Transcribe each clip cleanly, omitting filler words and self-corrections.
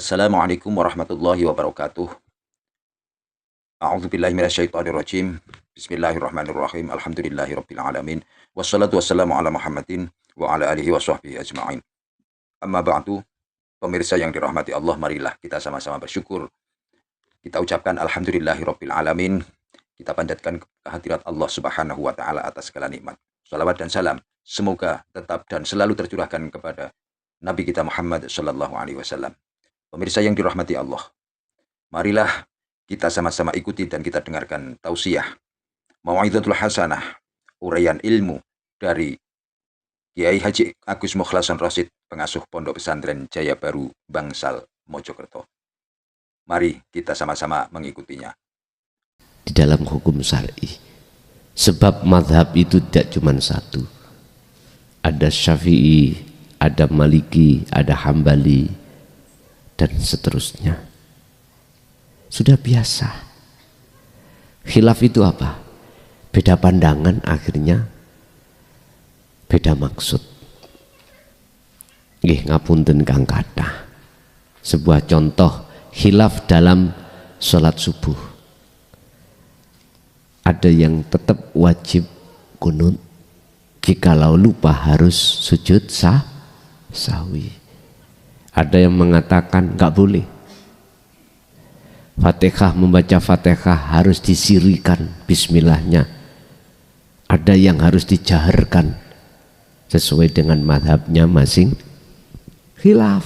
Assalamualaikum warahmatullahi wabarakatuh. A'udzubillahi minasyaitonirrajim. Bismillahirrahmanirrahim. Alhamdulillahirabbil alamin. Wassalatu wassalamu ala Muhammadin wa ala alihi washabbihi ajmain. Amma ba'du. Pemirsa yang dirahmati Allah, marilah kita sama-sama bersyukur. Kita ucapkan alhamdulillahirabbil alamin. Kita panjatkan kehadirat Allah Subhanahu wa taala atas segala nikmat. Salawat dan salam semoga tetap dan selalu tercurahkan kepada Nabi kita Muhammad sallallahu alaihi wasallam. Pemirsa yang dirahmati Allah, marilah kita sama-sama ikuti dan kita dengarkan tausiah Mau'izatul Hasanah, uraian ilmu dari Kiai Haji Agus Mukhlason Rosyid, pengasuh Pondok Pesantren Jaya Baru Bangsal Mojokerto. Mari kita sama-sama mengikutinya. Di dalam hukum syar'i, sebab mazhab itu tidak cuma satu, ada Syafi'i, ada Maliki, ada Hambali, dan seterusnya. Sudah biasa. Khilaf itu apa? Beda pandangan, akhirnya beda maksud. Nggih ngapunten kang kathah. Sebuah contoh khilaf dalam sholat subuh. Ada yang tetap wajib kunut, jikalau lupa harus sujud sahwi. Ada yang mengatakan nggak boleh. Fatihah, membaca Fatihah harus disirikan bismillahnya. Ada yang harus dijaharkan sesuai dengan mazhabnya masing. Khilaf.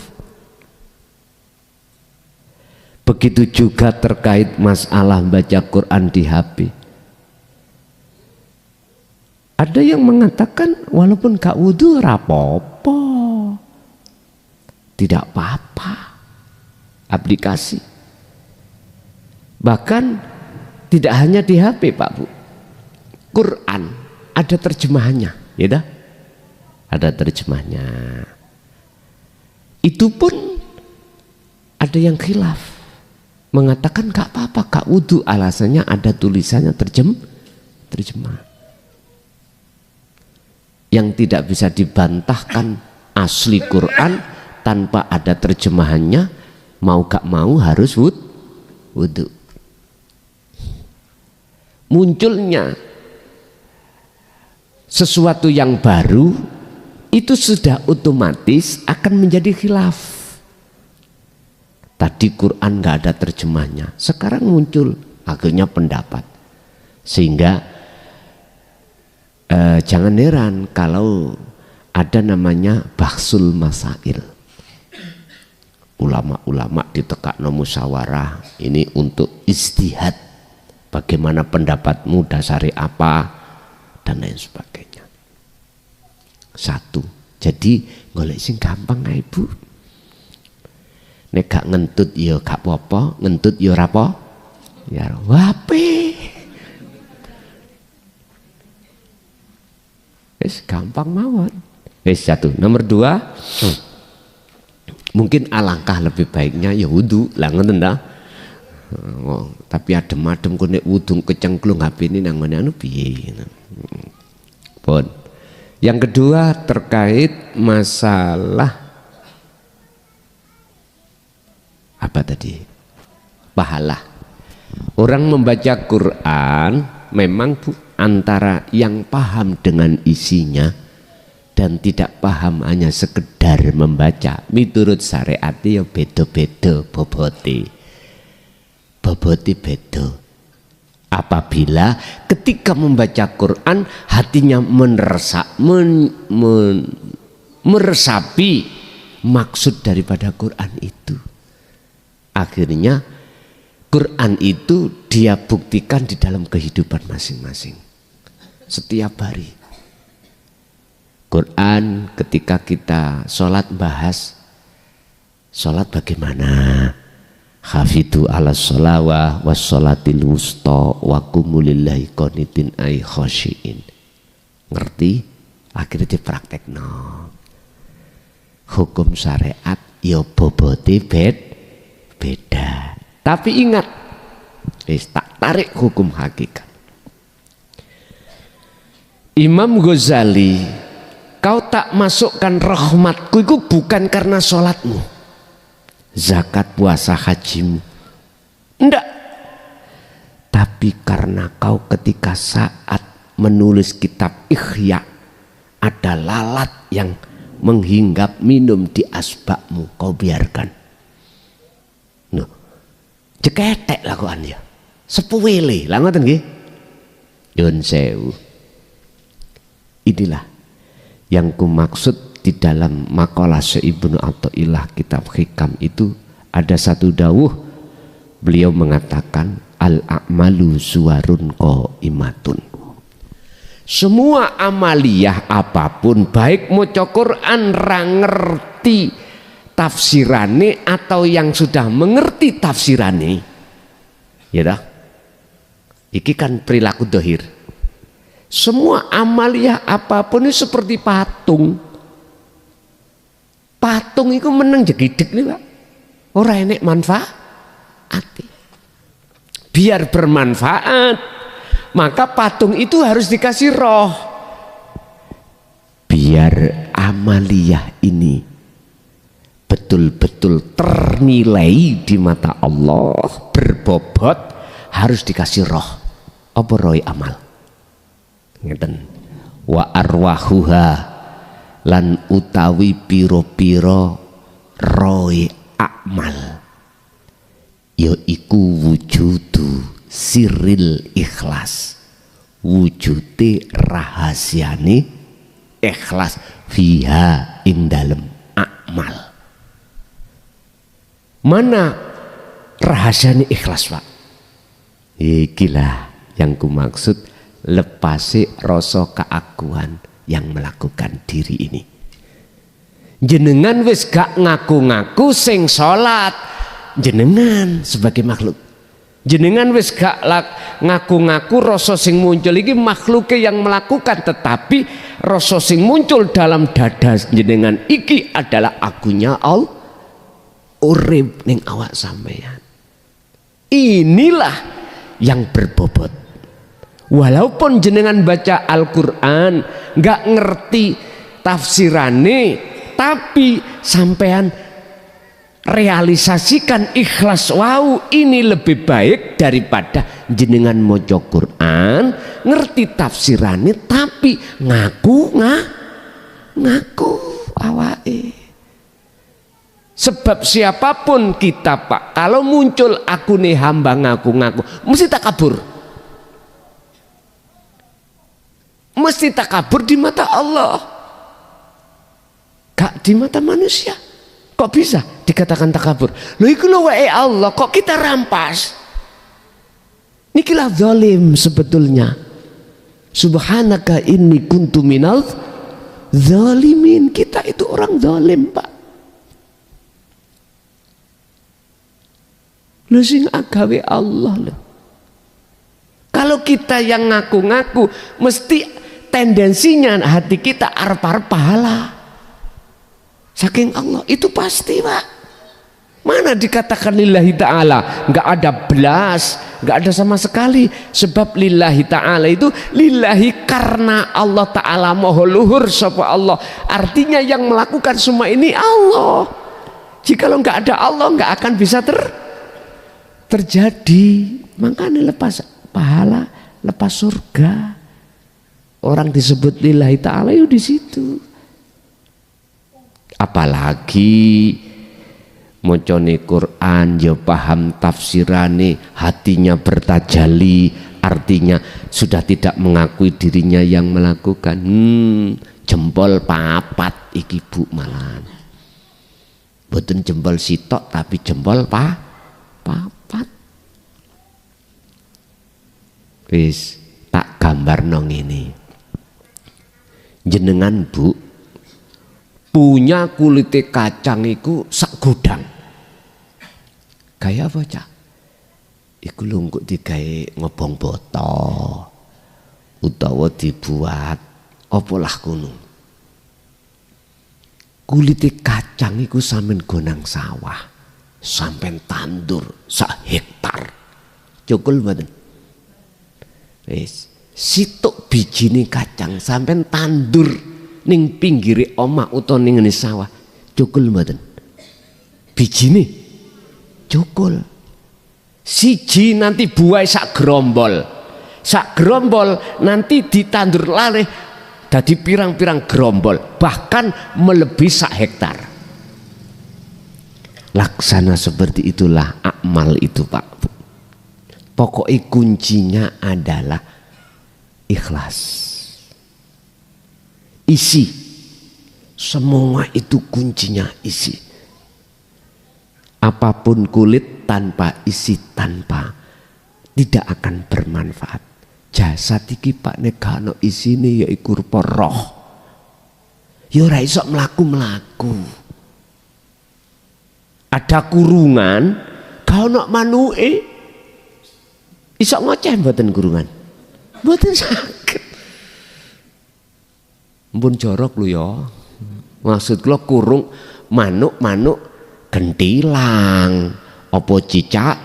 Begitu juga terkait masalah baca Quran di HP. Ada yang mengatakan walaupun gak wudu rapopo, tidak apa-apa, aplikasi. Bahkan tidak hanya di HP Pak Bu, Quran ada terjemahannya, ya dah? Ada terjemahnya. Itu pun ada yang khilaf, mengatakan gak apa-apa, gak wudu, alasannya ada tulisannya terjemah. Yang tidak bisa dibantahkan asli Quran tanpa ada terjemahannya, mau gak mau harus wudu. Munculnya sesuatu yang baru itu sudah otomatis akan menjadi khilaf. Tadi Quran gak ada terjemahnya, sekarang muncul akhirnya pendapat. Sehingga jangan heran kalau ada namanya bahsul masail. Ulama-ulama ditekakno musyawarah, ini untuk istihad. Bagaimana pendapatmu, dasari apa, dan lain sebagainya. Satu, jadi golek sing gampang ae Bu. Nek gak ngentut ya gak apa-apa, ngentut ya ora apa. Ya wape. Wis gampang mawon. Wis satu. Nomor dua, mungkin alangkah lebih baiknya ya wudu lah, ngoten ta. Oh, tapi adem-adem kok nek wudu kecengklung HP ini nang ngene anu piye. Pun. Yang kedua terkait masalah apa tadi? Pahala. Orang membaca Quran memang Bu, antara yang paham dengan isinya dan tidak paham hanya sekedar membaca, miturut syariat ya beda-beda bobote beda. Apabila ketika membaca Quran hatinya meresapi maksud daripada Quran itu, akhirnya Quran itu dia buktikan di dalam kehidupan masing-masing setiap hari. Quran ketika kita sholat bahas sholat bagaimana, hafidu ala sholawah was sholatil wusta wa kumulillahi qanitin ay khosyiin. Ngerti? Akhirnya dipraktekno. Hukum syariat ya bobote beda. Tapi ingat, tak tarik hukum hakikat. Imam Ghazali, kau tak masukkan rahmatku itu bukan karena sholatmu. zakat, puasa, hajimu. Enggak. Tapi karena kau ketika saat menulis kitab Ihya ada lalat yang menghinggap minum di asbakmu, kau biarkan. No. Ceketek lakukan ya. Sepuwele lah ngoten nggih. Yun sewu. Inilah yang kumaksud di dalam makalah Ibnu Athaillah kitab Hikam itu ada satu dawuh, beliau mengatakan al-a'malu suwarun qaimatun. Semua amaliyah apapun, baik maca Quran ra ngerti tafsirane atau yang sudah mengerti tafsirane, ya dah. Iki kan perilaku dohir. Semua amaliyah apapun itu seperti patung. Patung itu meneng jegideg nih Pak. Ora enek manfaat. Biar bermanfaat, maka patung itu harus dikasih roh. Biar amaliyah ini betul-betul ternilai di mata Allah, berbobot, harus dikasih roh. Apa roh amal? Ngeten. Wa arwahuha lan utawi piro-piro roh amal. Yaiku wujudu siril ikhlas, wujude rahasiane ikhlas fiha ing dalem amal. Mana rahasiane ikhlas Pak? Ikilah yang kumaksud, lepasi rasa keakuan yang melakukan diri ini. Jenengan wis gak ngaku-ngaku sing salat, jenengan sebagai makhluk. Jenengan wis gak ngaku-ngaku rasa sing muncul iki makhluke yang melakukan, tetapi rasa sing muncul dalam dada jenengan iki adalah akunya Allah urip ning awak sampeyan. Inilah yang berbobot. Walaupun jenengan baca Al-Quran gak ngerti tafsirane, tapi sampean realisasikan ikhlas, wow ini lebih baik daripada jenengan mojo Quran ngerti tafsirane tapi ngaku awake. Sebab siapapun kita Pak, kalau muncul aku nih hamba ngaku-ngaku, mesti takabur. Mesti takabur di mata Allah, gak di mata manusia. Kok bisa dikatakan takabur? Loh iku lho wae Allah, kok kita rampas? Nikilah zalim sebetulnya. Subhanaka inni kuntu minal zalimin. Kita itu orang zalim Pak. Lho sing agawe Allah lho. Kalau kita yang ngaku-ngaku, mesti tendensinya hati kita arep-arep pahala saking Allah, itu pasti Pak. Mana dikatakan lillahi ta'ala, nggak ada belas, nggak ada sama sekali. Sebab lillahi ta'ala itu lillahi karena Allah ta'ala moho luhur sapa Allah, artinya yang melakukan semua ini Allah. Jikalau nggak ada Allah nggak akan bisa terjadi. Makanya lepas pahala, lepas surga. Orang disebut lillahi ta'ala itu di situ. Apalagi mocone Quran ya paham tafsirane, hatinya bertajali, artinya sudah tidak mengakui dirinya yang melakukan. Jempol papat iki Bu malan. Boten jempol sitok tapi jempol papat. Wis tak gambar nong ini. Jenengan Bu punya kulite kacang iku sak gudang. Gaya apa Cak? Iku lungkuk digawe ngobong boto utawa dibuat apalah kuno. Kulite kacang iku sampean gonang sawah, sampean tandur sak hektar. Cukul mboten? Wis, sitok bijine kacang sampean tandur ning pinggire omah utawa ning ngene sawah. Cukul mboten? Bijine cukul. Siji nanti buai sak gerombol. Sak gerombol nanti ditandur laleh jadi pirang-pirang gerombol, bahkan melebihi sak hektar. Laksana seperti itulah amal itu Pak. Pokoknya kuncinya adalah ikhlas. Isi. Semua itu kuncinya isi. Apapun kulit tanpa isi, tidak akan bermanfaat. Jasad iki Pak nek gak ono isine ya iku rupa roh. Ya ora iso mlaku-mlaku. Ada kurungan, gak ono manuke. Iso ngoceh mboten kurungan? Mboten saged. Mpun jorok lho ya. Maksud kula kurung manuk gentilang, apa cicak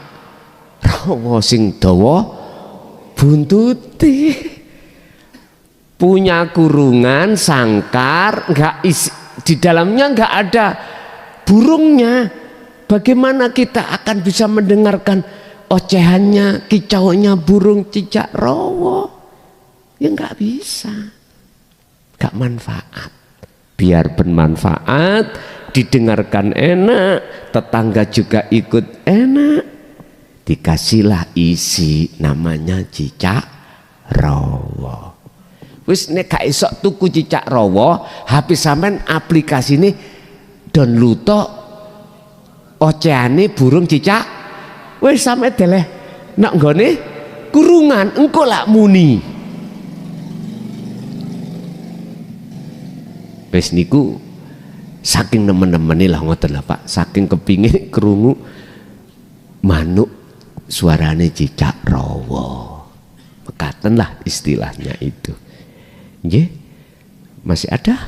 rawa sing dawa buntuti, punya kurungan sangkar, di dalamnya nggak ada burungnya. Bagaimana kita akan bisa mendengarkan ocehannya, kicaunya burung cicak rawa? Ya nggak bisa, nggak manfaat. Biar bermanfaat, didengarkan enak, tetangga juga ikut enak. Dikasihlah isi namanya cicak rawa. Wis nek gak iso tuku cicak rawa, HP sampean aplikasi ini download oceane burung cicak. Wis sampe deleh nak nggone kurungan engko lak muni. Wis niku saking nemen-nemene lah ngoten lah Pak, saking kepingin krungu manuk suarane cicak rawa. Mekaten lah istilahnya itu. Nggih. Masih ada?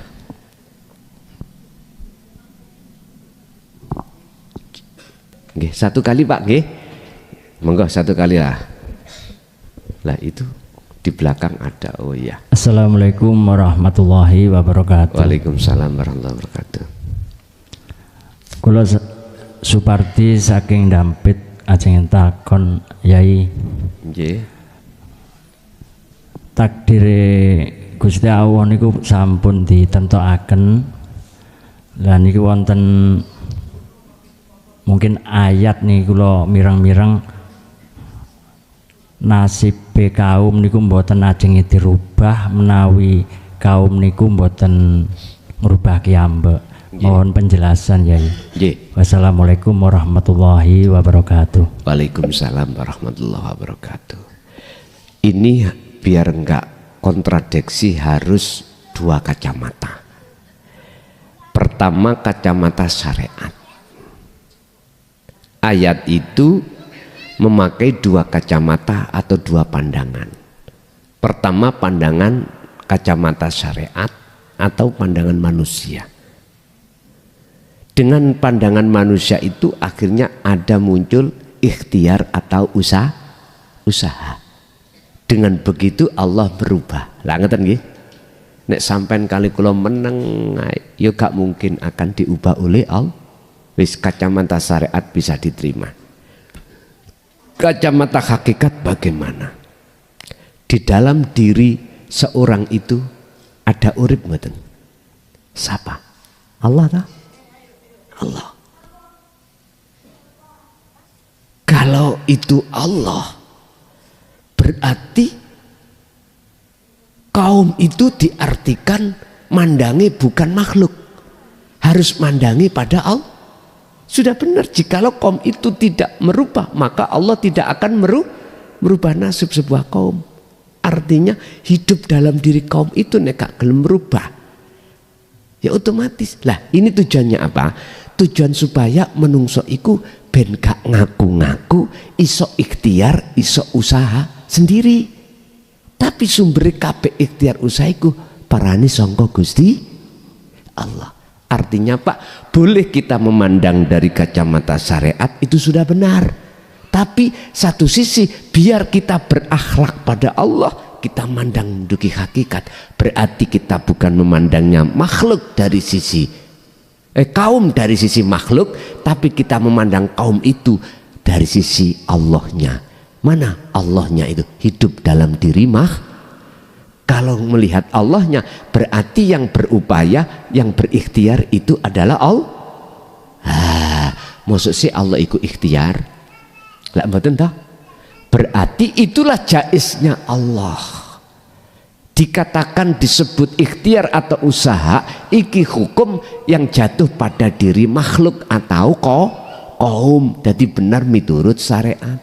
Nggih, satu kali Pak nggih. Monggo satu kali lah. Lah itu di belakang ada. Oh iya. Assalamualaikum warahmatullahi wabarakatuh. Waalaikumsalam warahmatullahi wabarakatuh. Kula Supardi saking Dampit ajeng takon Yai. Nggih. Takdire Gusti Allah niku sampun ditentokaken. Lah niku wonten mungkin ayat nih kula mireng-mireng nasib kaum niku mboten ajeng dirubah menawi kaum niku mboten ngrubah kiambek. Mohon penjelasan Yai. Nggih. Wassalamualaikum warahmatullahi wabarakatuh. Waalaikumsalam warahmatullahi wabarakatuh. Ini biar enggak kontradiksi harus dua kacamata. Pertama kacamata syariat. Ayat itu memakai dua kacamata atau dua pandangan. Pertama pandangan kacamata syariat atau pandangan manusia. Dengan pandangan manusia itu akhirnya ada muncul ikhtiar atau usaha. Dengan begitu Allah berubah. Lah ngeten nggih. Nek sampean kali kula meneng ya gak mungkin akan diubah oleh Allah. Wis kacamata syariat bisa diterima. Kacamata hakikat bagaimana? Di dalam diri seorang itu ada urip mboten? Siapa? Allah ta? Allah. Kalau itu Allah, berarti kaum itu diartikan mandangi bukan makhluk, harus mandangi pada Allah. Sudah benar, jikalau kaum itu tidak merubah, maka Allah tidak akan merubah nasib sebuah kaum. Artinya hidup dalam diri kaum itu nek gak gelem merubah, ya otomatis. Lah ini tujuannya apa? Tujuan supaya menungso iku ben gak ngaku-ngaku, iso ikhtiar, iso usaha sendiri. Tapi sumber kabeh ikhtiar usaha iku parane sangka Gusti Allah. Artinya Pak, boleh kita memandang dari kacamata syariat itu sudah benar. Tapi satu sisi biar kita berakhlak pada Allah, kita mandang duki hakikat. Berarti kita bukan memandangnya makhluk dari sisi kaum dari sisi makhluk, tapi kita memandang kaum itu dari sisi Allahnya. Mana Allahnya itu? Hidup dalam diri Kalau melihat Allahnya, berarti yang berupaya, yang berikhtiar itu adalah Allah. Maksud sih Allah ikut ikhtiar? Lah mboten toh? Berarti itulah jaiznya Allah. Dikatakan disebut ikhtiar atau usaha, iki hukum yang jatuh pada diri makhluk atau kaum. Jadi benar miturut syariat.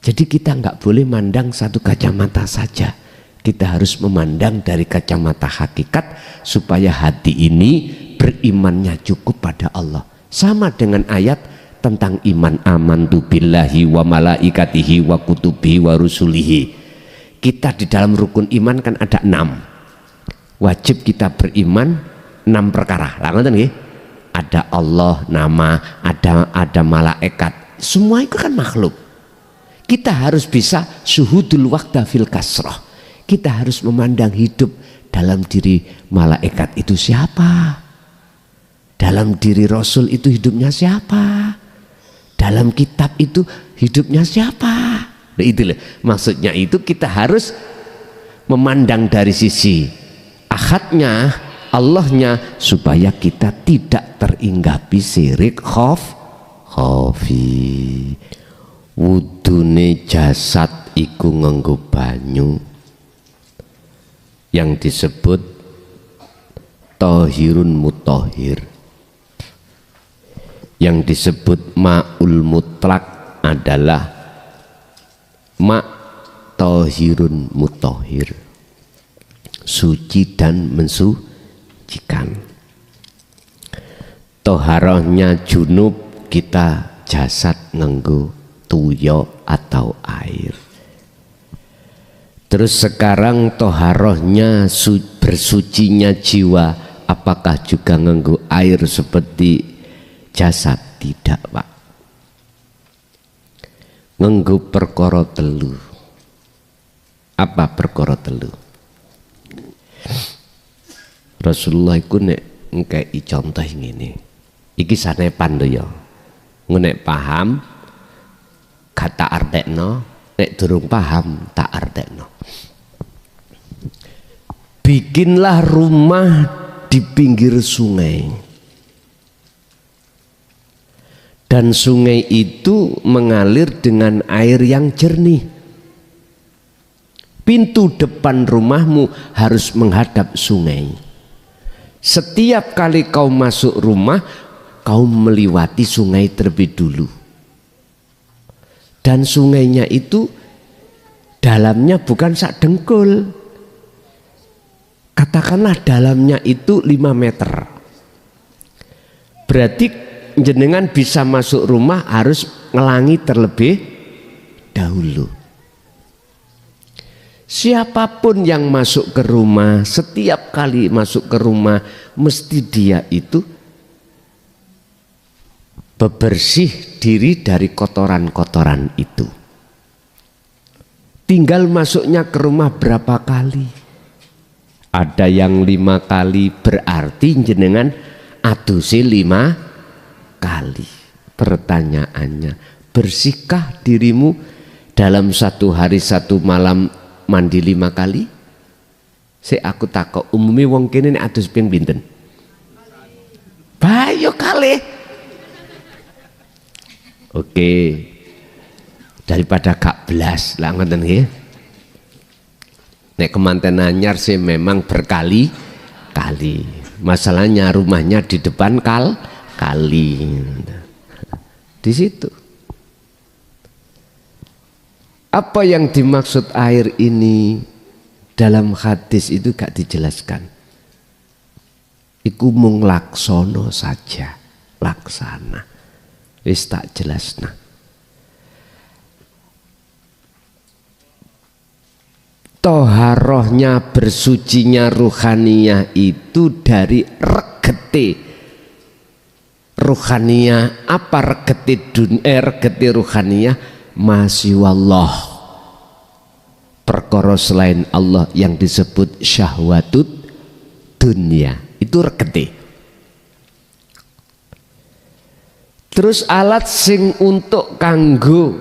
Jadi kita nggak boleh mandang satu kacamata saja. Kita harus memandang dari kacamata hakikat supaya hati ini berimannya cukup pada Allah. Sama dengan ayat tentang iman, amantu billahi wa malaikatihi wa kutubihi wa rusulihi. Kita di dalam rukun iman kan ada 6. Wajib kita beriman 6 perkara. Lah ngoten nggih. Ada Allah, nama, ada malaikat. Semua itu kan makhluk. Kita harus bisa syuhudul waqta fil kasrah. Kita harus memandang hidup dalam diri malaikat itu siapa? Dalam diri Rasul itu hidupnya siapa? Dalam kitab itu hidupnya siapa? Nah, itu loh. Maksudnya itu kita harus memandang dari sisi ahadnya, Allahnya, supaya kita tidak teringgapi syirik khafi. Wudune jasad iku nganggo banyu yang disebut tahirun mutahhir. Yang disebut ma'ul mutlak adalah ma' tahirun mutahhir, suci dan mensucikan. Toharohnya junub kita jasad nganggo tuyo atau air. Terus sekarang toharohnya bersucinya jiwa, apakah juga nganggo air seperti jasad? Tidak, Pak. Nganggo perkara telu. Apa perkara telu? Rasulullah iku nek ngkei contoh ngene. Iki sanepan lho ya. Nek paham kata artekno, nek durung paham tak artekno. Bikinlah rumah di pinggir sungai. Dan sungai itu mengalir dengan air yang jernih. Pintu depan rumahmu harus menghadap sungai. Setiap kali kau masuk rumah, kau melewati sungai terlebih dulu. Dan sungainya itu dalamnya bukan sak dengkul. Katakanlah dalamnya itu 5 meter. Berarti jenengan bisa masuk rumah harus ngelangi terlebih dahulu. Siapapun yang masuk ke rumah, setiap kali masuk ke rumah mesti dia itu bebersih diri dari kotoran-kotoran itu. Tinggal masuknya ke rumah berapa kali? Ada yang 5 kali, berarti jenengan adusi 5 kali. Pertanyaannya, bersihkah dirimu dalam 1 hari 1 malam mandi 5 kali? Aku takut umumnya wong kene nek adus ping pinten? Bayo kali. Oke. Daripada gak belas lah ngoten nggih. Nek kemanten anyar sih memang berkali-kali. Masalahnya rumahnya di depan kali. Di situ. Apa yang dimaksud air ini dalam hadis itu gak dijelaskan. Iku mung laksono saja, laksana. Wis tak jelasna. Toharohnya bersucinya ruhaniyah itu dari regete ruhaniyah. Apa regete ruhaniyah? Masih wallah, perkara selain Allah yang disebut syahwatut dunia itu regete. Terus alat sing untuk kanggo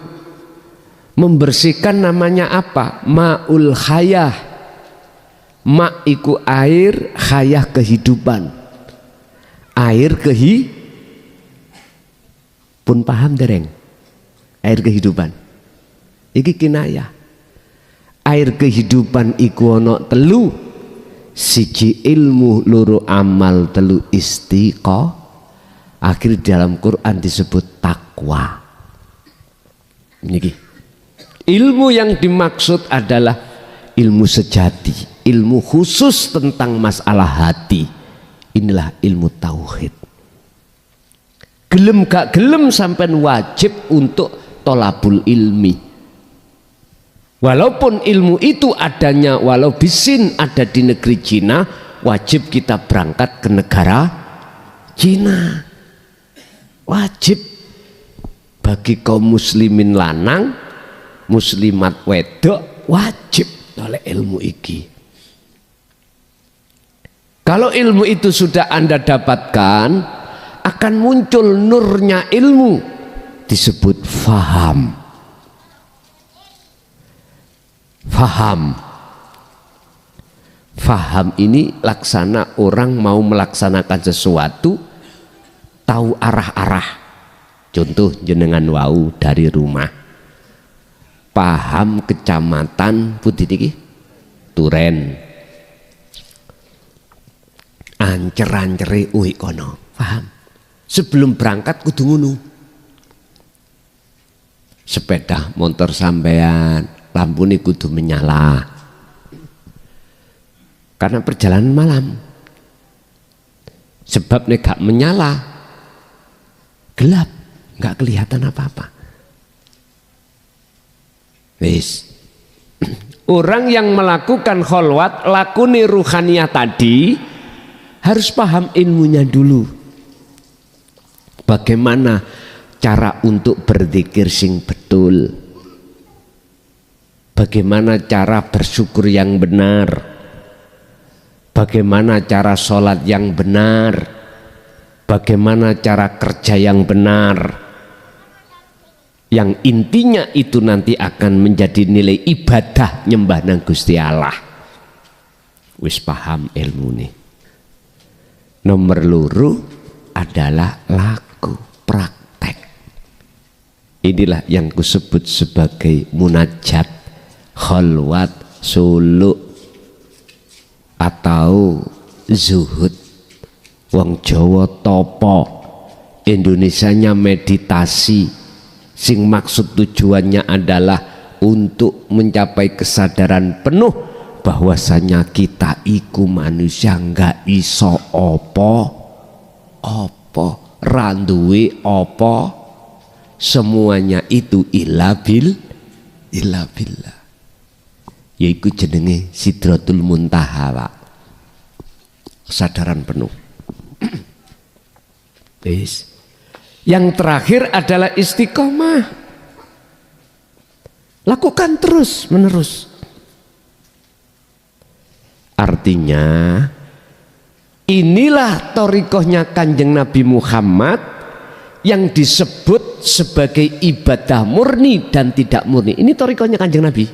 membersihkan namanya apa? Ma'ul hayah. Ma' iku air, hayah kehidupan. Air pun paham dereng? Air kehidupan. Iki kinayah. Air kehidupan iku ana telu. Siji ilmu, loro amal, telu istiqomah. Akhir dalam Quran disebut takwa. Niki. Ilmu yang dimaksud adalah ilmu sejati, ilmu khusus tentang masalah hati. Inilah ilmu tauhid. Gelem gak gelem sampean wajib untuk tolabul ilmi. Walaupun ilmu itu adanya walau bisin ada di negeri Cina, wajib kita berangkat ke negara Cina. Wajib bagi kaum muslimin lanang, muslimat wedok, wajib oleh ilmu iki. Kalau ilmu itu sudah Anda dapatkan, akan muncul nurnya ilmu, disebut faham. Faham ini laksana orang mau melaksanakan sesuatu, tahu arah-arah. Contoh jenengan wau dari rumah, paham kecamatan putih iki Turen, ancer-ancere uik kono, paham. Sebelum berangkat kudu ngono. Sepeda motor sampean lampune kudu menyala karena perjalanan malam. Sebab nek gak menyala gelap, gak kelihatan apa-apa. Wis. Orang yang melakukan kholwat lakune ruhaniyah tadi harus paham ilmunya dulu. Bagaimana cara untuk berzikir sing betul, bagaimana cara bersyukur yang benar, bagaimana cara sholat yang benar, bagaimana cara kerja yang benar, yang intinya itu nanti akan menjadi nilai ibadah nyembah nang Gusti Allah. Wis paham ilmu nih. Nomor loro adalah laku, praktek. Inilah yang kusebut sebagai munajat, khalwat, suluk atau zuhud. Wong Jawa topo, Indonesianya meditasi. Sing maksud tujuannya adalah untuk mencapai kesadaran penuh bahwasanya kita iku manusia nggak iso opo randuwe opo, semuanya itu illa billah. Yaiku jenenge Sidratul Muntaha, Pak. Kesadaran penuh. Wis. Yang terakhir adalah istiqomah. Lakukan terus menerus. Artinya inilah thariqahnya Kanjeng Nabi Muhammad yang disebut sebagai ibadah murni dan tidak murni. Ini thariqahnya Kanjeng Nabi.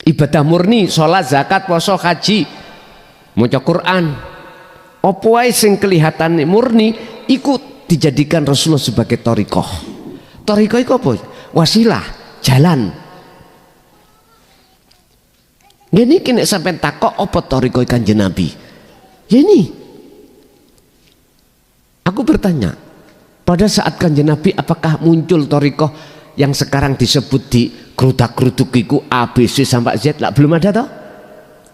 Ibadah murni, sholat, zakat, puasa, haji, maca Quran. Apa wae sing kelihatan murni ikut dijadikan Rasulullah sebagai thariqah. Thariqah iku apa? Wasilah, jalan. Gini kini sampai takok apa thariqah Kanjeng Nabi. Ini. Aku bertanya, pada saat Kanjeng Nabi apakah muncul thariqah yang sekarang disebut di kerudak-kerudukiku ABC sampai Z? Lah belum ada toh?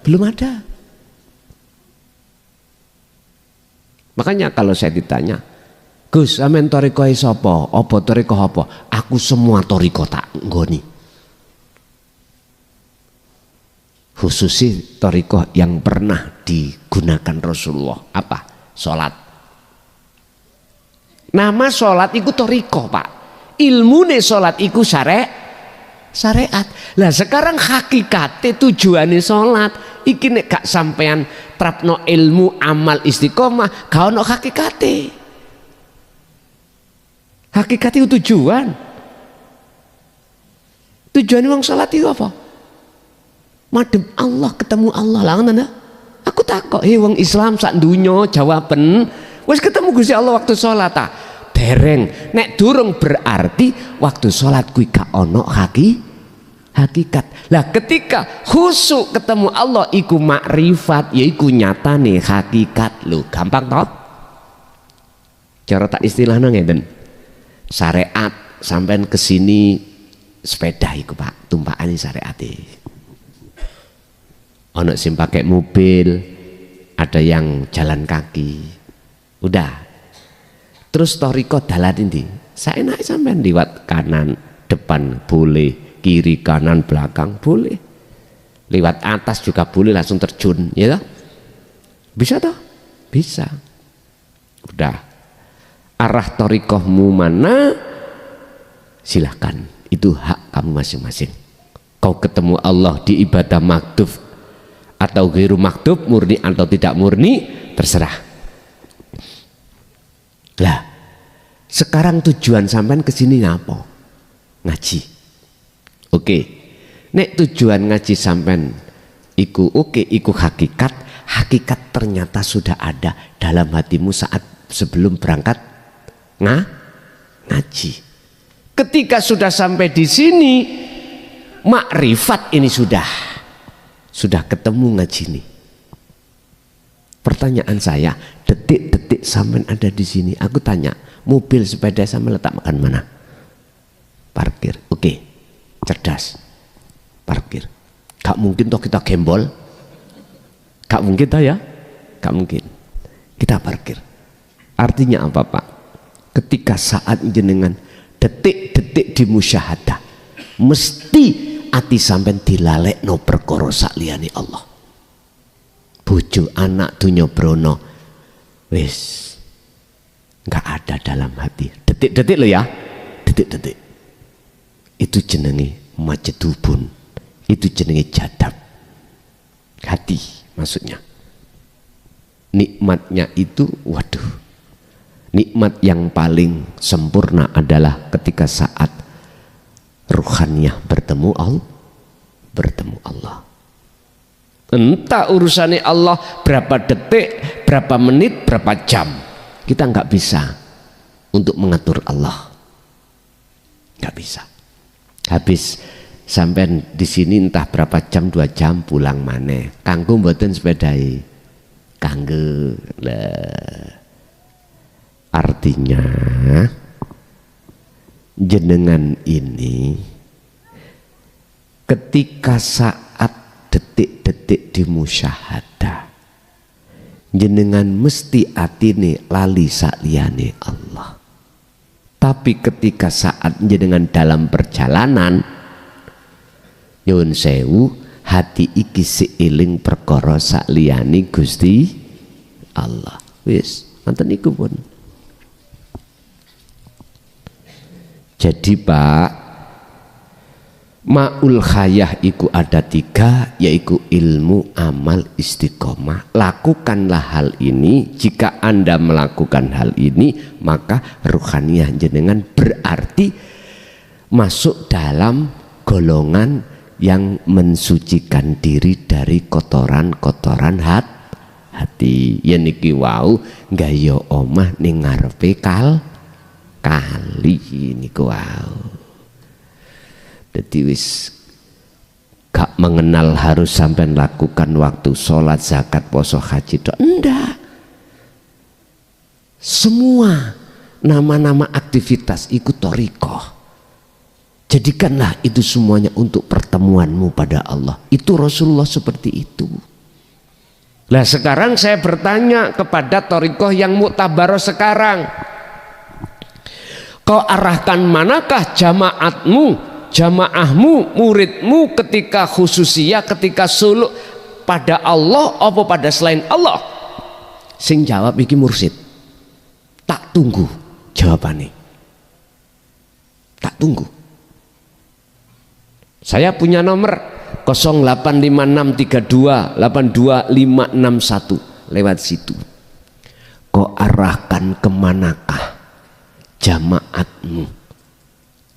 Belum ada. Makanya kalau saya ditanya, Gus, amen thariqah sapa? Apa thariqah apa? Aku semua thariqah tak nggoni. Khususnya thariqah yang pernah digunakan Rasulullah. Apa? Sholat. Nama sholat itu thariqah, Pak. Ilmune sholat itu syariat. Lah sekarang hakikate tujuannya sholat Iki nek gak sampean trapno ilmu amal istiqomah, gak ono hakikate. Hakikate tujuan. Tujuan wong salat itu apa? Madem Allah, ketemu Allah lah ngono. Aku takok, wong Islam sak dunyo jawaben wis ketemu Gusti Allah waktu salat ta. Dereng, nek durung berarti waktu salat kuwi gak ono hakikat. Lah ketika khusuk ketemu Allah iku makrifat, yaiku nyatane hakikat. Lho, gampang toh? Cara tak istilahna ngeten. Syariat sampean kesini sepeda iku Pak, tumpakane syariate. Ono sing pakai mobil, ada yang jalan kaki. Udah. Terus toriko dalan ini, saya naik sampean liwat kanan, depan boleh, kiri kanan belakang boleh, lewat atas juga boleh langsung terjun, ya toh? Bisa toh? Bisa. Udah. Arah torikohmu mana? Silahkan, itu hak kamu masing-masing. Kau ketemu Allah di ibadah maktub atau ghairu maktub, murni atau tidak murni, terserah. Lah, sekarang tujuan sampean kesini ngapa? Ngaji. Oke. Nek tujuan ngaji sampean iku oke, iku hakikat. Hakikat ternyata sudah ada dalam hatimu saat sebelum berangkat ngaji. Ketika sudah sampai di sini, makrifat ini sudah ketemu ngaji nih. Pertanyaan saya, detik-detik sampean ada di sini, aku tanya, mobil sepeda sampean letak makan mana? Parkir. Oke. Cerdas. Parkir. Gak mungkin toh kita gembol. Gak mungkin toh ya? Gak mungkin. Kita parkir. Artinya apa Pak? Ketika saat jenengan detik-detik di musyahadah, mesti ati sampean dilalekno perkara sak liyane Allah. Bojo anak dunya brono wis nggak ada dalam hati. Detik-detik lo ya, detik-detik. Itu jenenge majedubun, itu jenenge jadab. Hati maksudnya. Nikmatnya itu, waduh, nikmat yang paling sempurna adalah ketika saat ruhaniyah bertemu Allah. Entah urusannya Allah berapa detik, berapa menit, berapa jam, kita nggak bisa untuk mengatur Allah, nggak bisa. Habis sampai di sini entah berapa jam, 2 jam pulang maneh. Kanggo mboten sepedai, kanggo lah. Artinya jenengan ini ketika saat detik-detik di musyahadah, jenengan mesti atine lali sakliyane Allah. Tapi ketika saat jenengan dalam perjalanan, nyuwun sewu, hati iki seiling perkara sakliyane Gusti Allah. Wis, ngoten niku pun. Jadi Pak, ma'ul khayah iku ada 3, yaitu ilmu, amal, istiqomah. Lakukanlah hal ini. Jika Anda melakukan hal ini, maka ruhaniyah jenengan berarti masuk dalam golongan yang mensucikan diri dari kotoran-kotoran hati. Ya niki wau gaya omah ning ngarepe kali niku wau. Jadi wis gak mengenal harus sampai lakukan waktu sholat, zakat, poso, haji dok. Enggak. Semua nama-nama aktivitas ikut thariqah. Jadikanlah itu semuanya untuk pertemuanmu pada Allah. Itu Rasulullah seperti itu. Nah sekarang saya bertanya kepada thariqah yang muktabarah sekarang. Kau arahkan manakah jamaatmu, jamaahmu, muridmu ketika khususiyah, ketika suluk pada Allah apa pada selain Allah? Sing jawab iki mursyid. Tak tunggu jawabannya. Tak tunggu. Saya punya nomor 08563282561 lewat situ. Kau arahkan kemanakah jamaatmu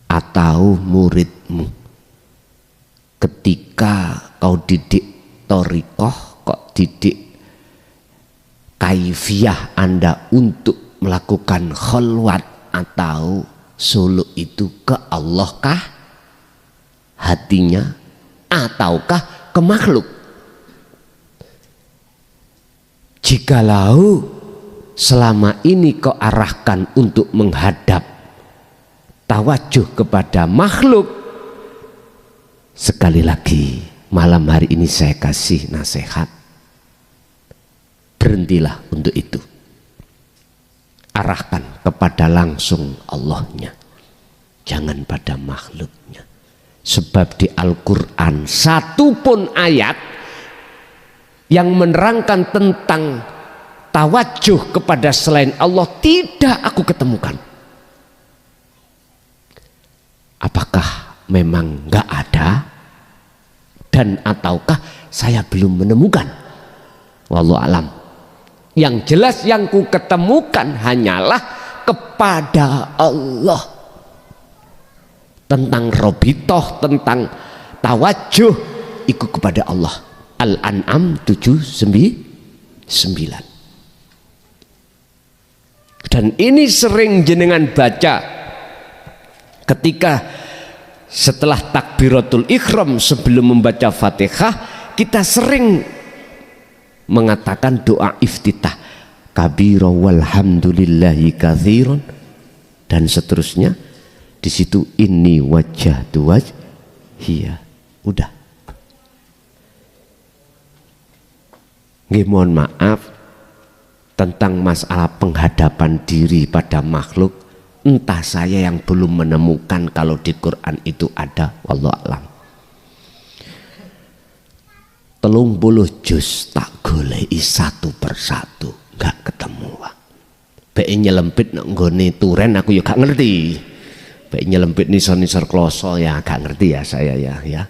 atau muridmu ketika kau didik thariqah, kok didik kaifiyah Anda untuk melakukan khalwat atau suluk itu ke Allah kah hatinya ataukah ke makhluk? Jikalau selama ini kau arahkan untuk menghadap tawajuh kepada makhluk, sekali lagi malam hari ini saya kasih nasihat, berhentilah untuk itu, arahkan kepada langsung Allahnya, jangan pada makhluknya. Sebab di Al-Quran satu pun ayat yang menerangkan tentang tawajuh kepada selain Allah tidak aku ketemukan. Apakah memang nggak ada, dan ataukah saya belum menemukan? Wallahu alam. Yang jelas yang ku ketemukan hanyalah kepada Allah. Tentang robitoh, tentang tawajuh, ikut kepada Allah. Al-An'am 79. Dan ini sering jenengan baca ketika setelah takbiratul ikhram sebelum membaca Fatihah, kita sering mengatakan doa iftitah, kabira walhamdulillahi katsiran, dan seterusnya. Di situ ini wajah wajhiya. Udah. Nggih, mohon maaf tentang masalah penghadapan diri pada makhluk, entah saya yang belum menemukan kalau di Quran itu ada, wallahu a'lam. 30 juz tak goleki satu persatu, gak ketemu, Pak. Bek nyelempit nang nggone turen aku ya gak ngerti. Bek nyelempit nisor-nisor kloso ya gak ngerti ya saya ya.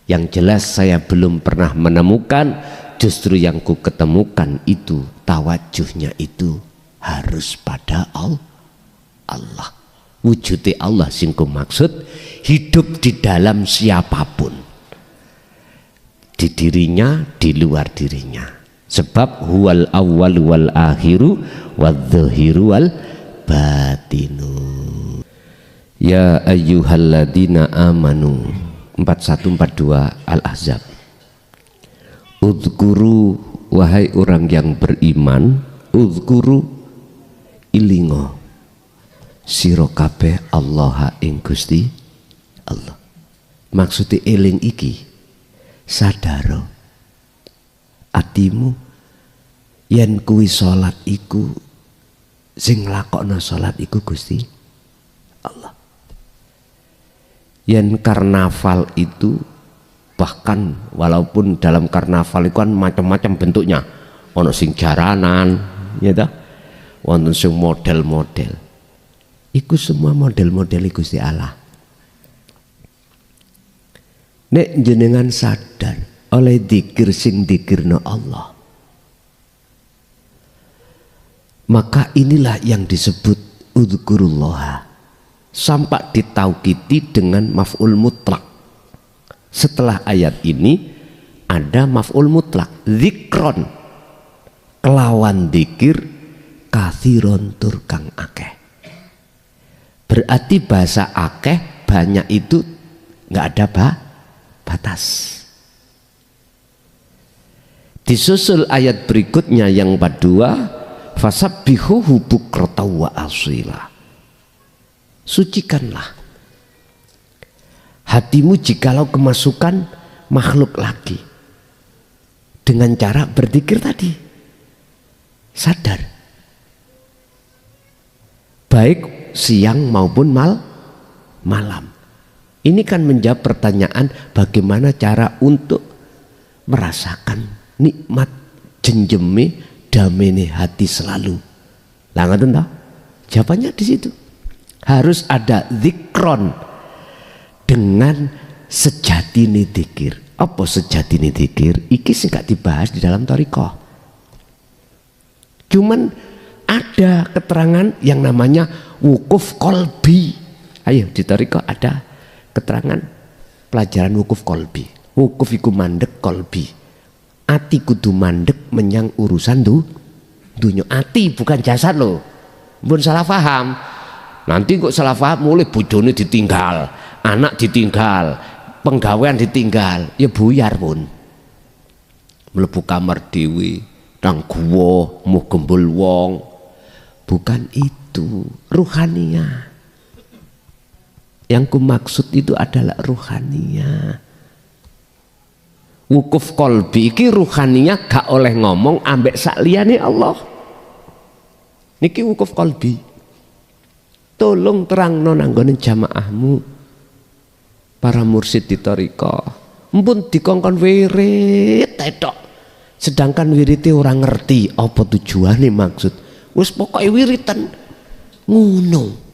Yang jelas saya belum pernah menemukan, justru yang ku ketemukan itu tawajuhnya itu harus pada Allah. Wujudnya Allah sing ku maksud hidup di dalam siapapun, di dirinya, di luar dirinya. Sebab huwal awwal wal akhiru wadzahiru wal batinu. Ya ayyuhalladzina amanu 4142 Al-Ahzab. Udzkuru, wahai orang yang beriman, udzkuru ilingo sira kabeh Allah ing Gusti Allah. Maksudnya eling iki sadaro atimu yen kuwi salat iku sing nglakokno salat iku Gusti Allah. Yen karnaval itu, bahkan walaupun dalam karnaval itu kan macam-macam bentuknya, ono sing jaranan ya ta, wonten sing model-model, iku semua model-model Gusti Allah. Nek jenengan sadar oleh dzikir sing dzikirna Allah, maka inilah yang disebut udzkurullah, sampai ditaukiti dengan maf'ul mutlak. Setelah ayat ini ada maf'ul mutlak, zikron, kelawan dzikir, kathiron tur kang akeh. Berarti bahasa akeh banyak itu nggak ada batas. Disusul ayat berikutnya yang kedua, fasabbihuhu bukratan wa asila. Sucikanlah hatimu jikalau kemasukan makhluk lagi dengan cara berzikir tadi. Sadar, baik siang maupun malam. Ini kan menjawab pertanyaan bagaimana cara untuk merasakan nikmat jenjeme damene hati selalu. Lah ngoten ta? Jawabannya di situ. Harus ada zikron dengan sejatine dzikir. Apa sejatine dzikir? Iki sing gak dibahas di dalam thariqah. Cuman ada keterangan yang namanya wukuf kolbi. Ayo di thariqah ada keterangan pelajaran wukuf kolbi. Wukuf iku mandek kolbi. Ati kudu mandek menyang urusan dunya. Ati bukan jasad loh. Mbun salah paham. Nanti kok salah paham mulai bojone ditinggal, anak ditinggal, penggawean ditinggal, ya buyar pun. Mlebu kamar dhewe, nang guwa, muh gembul wong. Bukan itu, ruhaniyah. Yang ku maksud itu adalah ruhaniyah. Wukuf kolbi iki ruhaniyah gak oleh ngomong ambek sakliyane Allah. Niki wukuf kolbi. Tolong terangno nanggone jamaahmu para mursyid di thariqah. Mpun dikongkon wirid tok. Sedangkan wirite orang ngerti apa tujuane maksud. Wis pokoke wiritan ngono.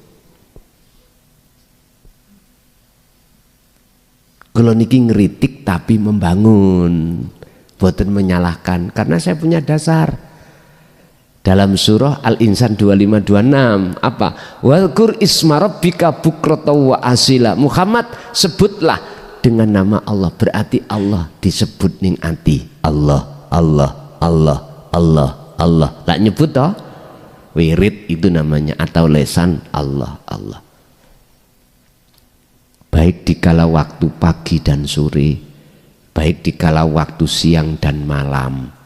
Kalau niki ngeritik tapi membangun, boten menyalahkan karena saya punya dasar. Dalam surah Al-Insan 2526 apa? Wadhkur isma rabbika bukratan wa asila. Muhammad sebutlah dengan nama Allah, berarti Allah disebut ning ati. Allah, Allah, Allah, Allah, Allah. Lah nyebut toh? Wirid itu namanya atau lesan Allah, Allah. Baik dikala waktu pagi dan sore, baik dikala waktu siang dan malam.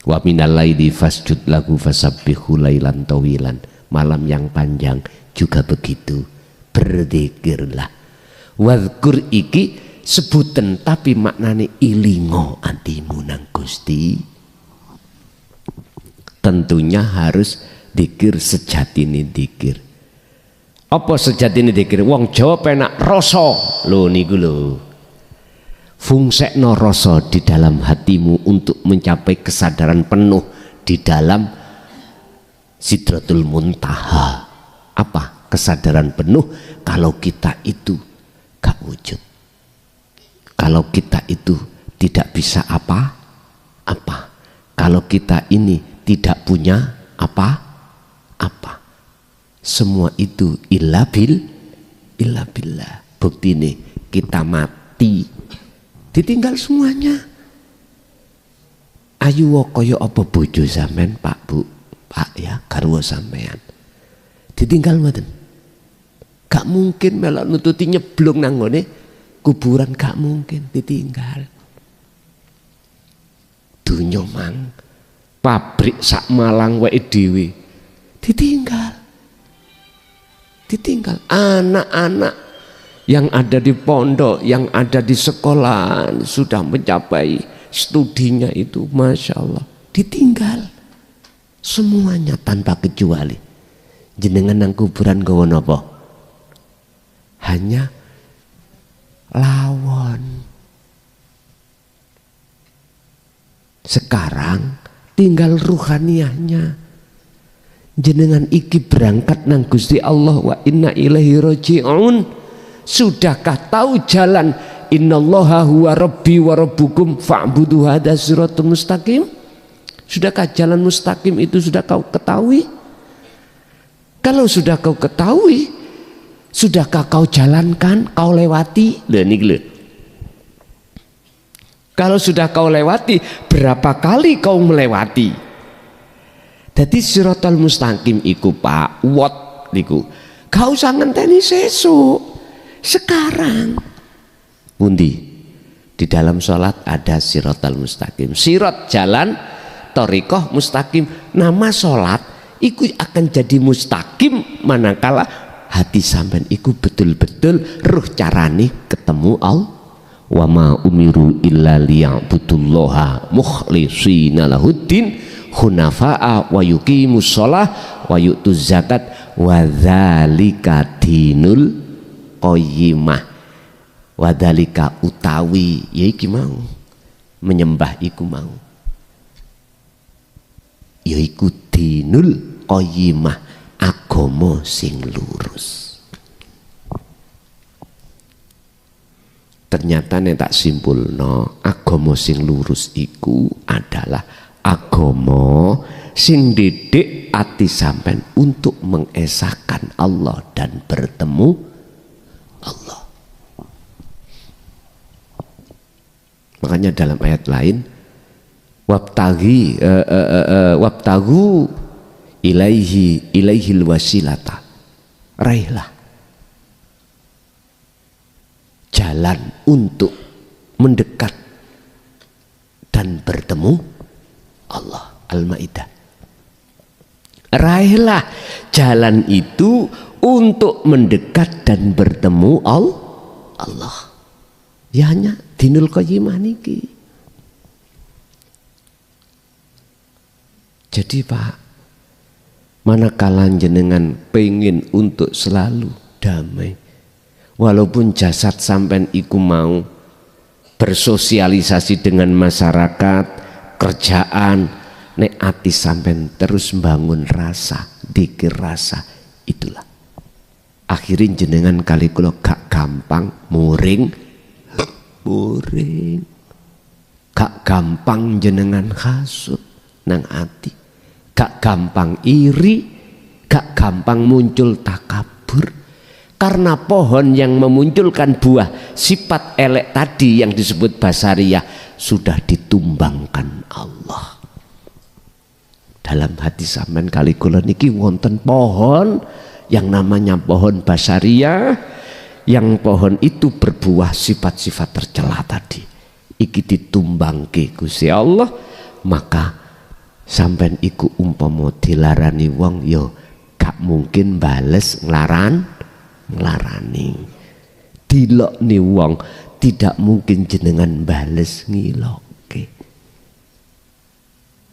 Wa minal laili fasjud lahu fasabbihu lailan tawilan. Malam yang panjang juga begitu, berzikirlah. Wadhkur iki sebutan tapi maknane ilingo atimu nang Gusti. Tentunya harus dzikir sejatine dzikir. Apa sejatine dzikir? Wong Jawa penak rasa. Lho niku lho. Fungsekno rasa di dalam hatimu untuk mencapai kesadaran penuh di dalam Sidratul Muntaha. Apa? Kesadaran penuh kalau kita itu gak wujud. Kalau kita itu tidak bisa apa-apa. Kalau kita ini tidak punya apa-apa. Semua itu illa billah. Bukti ini kita mati ditinggal semuanya. Ayu kaya apa bojo sampean Pak Bu, Pak ya garwa sampean. Ditinggal mboten? Gak mungkin melok nututi nyeblong nang ngene kuburan, gak mungkin ditinggal. Dunya mang pabrik sak Malang wae dhewe ditinggal. Ditinggal anak-anak yang ada di pondok, yang ada di sekolah sudah mencapai studinya itu, masya Allah, ditinggal semuanya tanpa kecuali. Jenengan nang kuburan gawa napa? Hanya lawon. Sekarang tinggal ruhaniyahnya. Jenengan iki berangkat nang Gusti Allah, wa inna ilaihi raji'un. Sudahkah tahu jalan innallaha huwa rabbi wa rabbukum fa'budu hadza siratal mustaqim? Sudahkah jalan mustaqim itu sudah kau ketahui? Kalau sudah kau ketahui, sudahkah kau jalankan, kau lewati? Lha niki lho. Kalau sudah kau lewati, berapa kali kau melewati? Jadi siratal mustaqim iku Pak, what niku. Kau usah ngenteni sesuk. Sekarang pundi di dalam sholat ada siratal mustaqim. Sirat jalan, thariqah mustaqim. Nama sholat iku akan jadi mustaqim manakala hati sampean iku betul-betul ruh carane ketemu Allah. Wa ma umiru illa liya'budullaha mukhlishina lahuddin hunafa'a wa yuqimus shalah wa yu'tuz zakat wa dzalika dinul qayyimah. Wadhalika utawi yaiki mau menyembah iku mau yaiku dinul qayyimah, agama sing lurus. ternyata nek tak simpulno agama sing lurus iku adalah agama sing didik ati sampean untuk mengesahkan Allah dan bertemu Allah. Makanya dalam ayat lain wabtaghu ilaihil wasilata, raihlah jalan untuk mendekat dan bertemu Allah. Al-Maidah. Raihlah jalan itu untuk mendekat dan bertemu Allah. Ya hanya Dinul Qayyimah niki. Jadi Pak, manakala jenengan pengen untuk selalu damai, walaupun jasad sampean iku mau bersosialisasi dengan masyarakat, kerjaan, nek ati sampean terus bangun rasa, dikir rasa, itulah akhirnya jenengan kali kula gak gampang muring, gak gampang jenengan hasud nang ati, gak gampang iri, gak gampang muncul takabur. Karena pohon yang memunculkan buah sifat elek tadi yang disebut basariyah sudah ditumbangkan Allah. Dalam hati sampean kali kula niki wonten pohon yang namanya pohon basariyah, yang pohon itu berbuah sifat-sifat tercela tadi. Iki ditumbangke Gusti Allah, maka sampean iku umpama dilarani wong yo gak mungkin bales nglarani. Dilokne wong tidak mungkin jenengan bales ngilokke.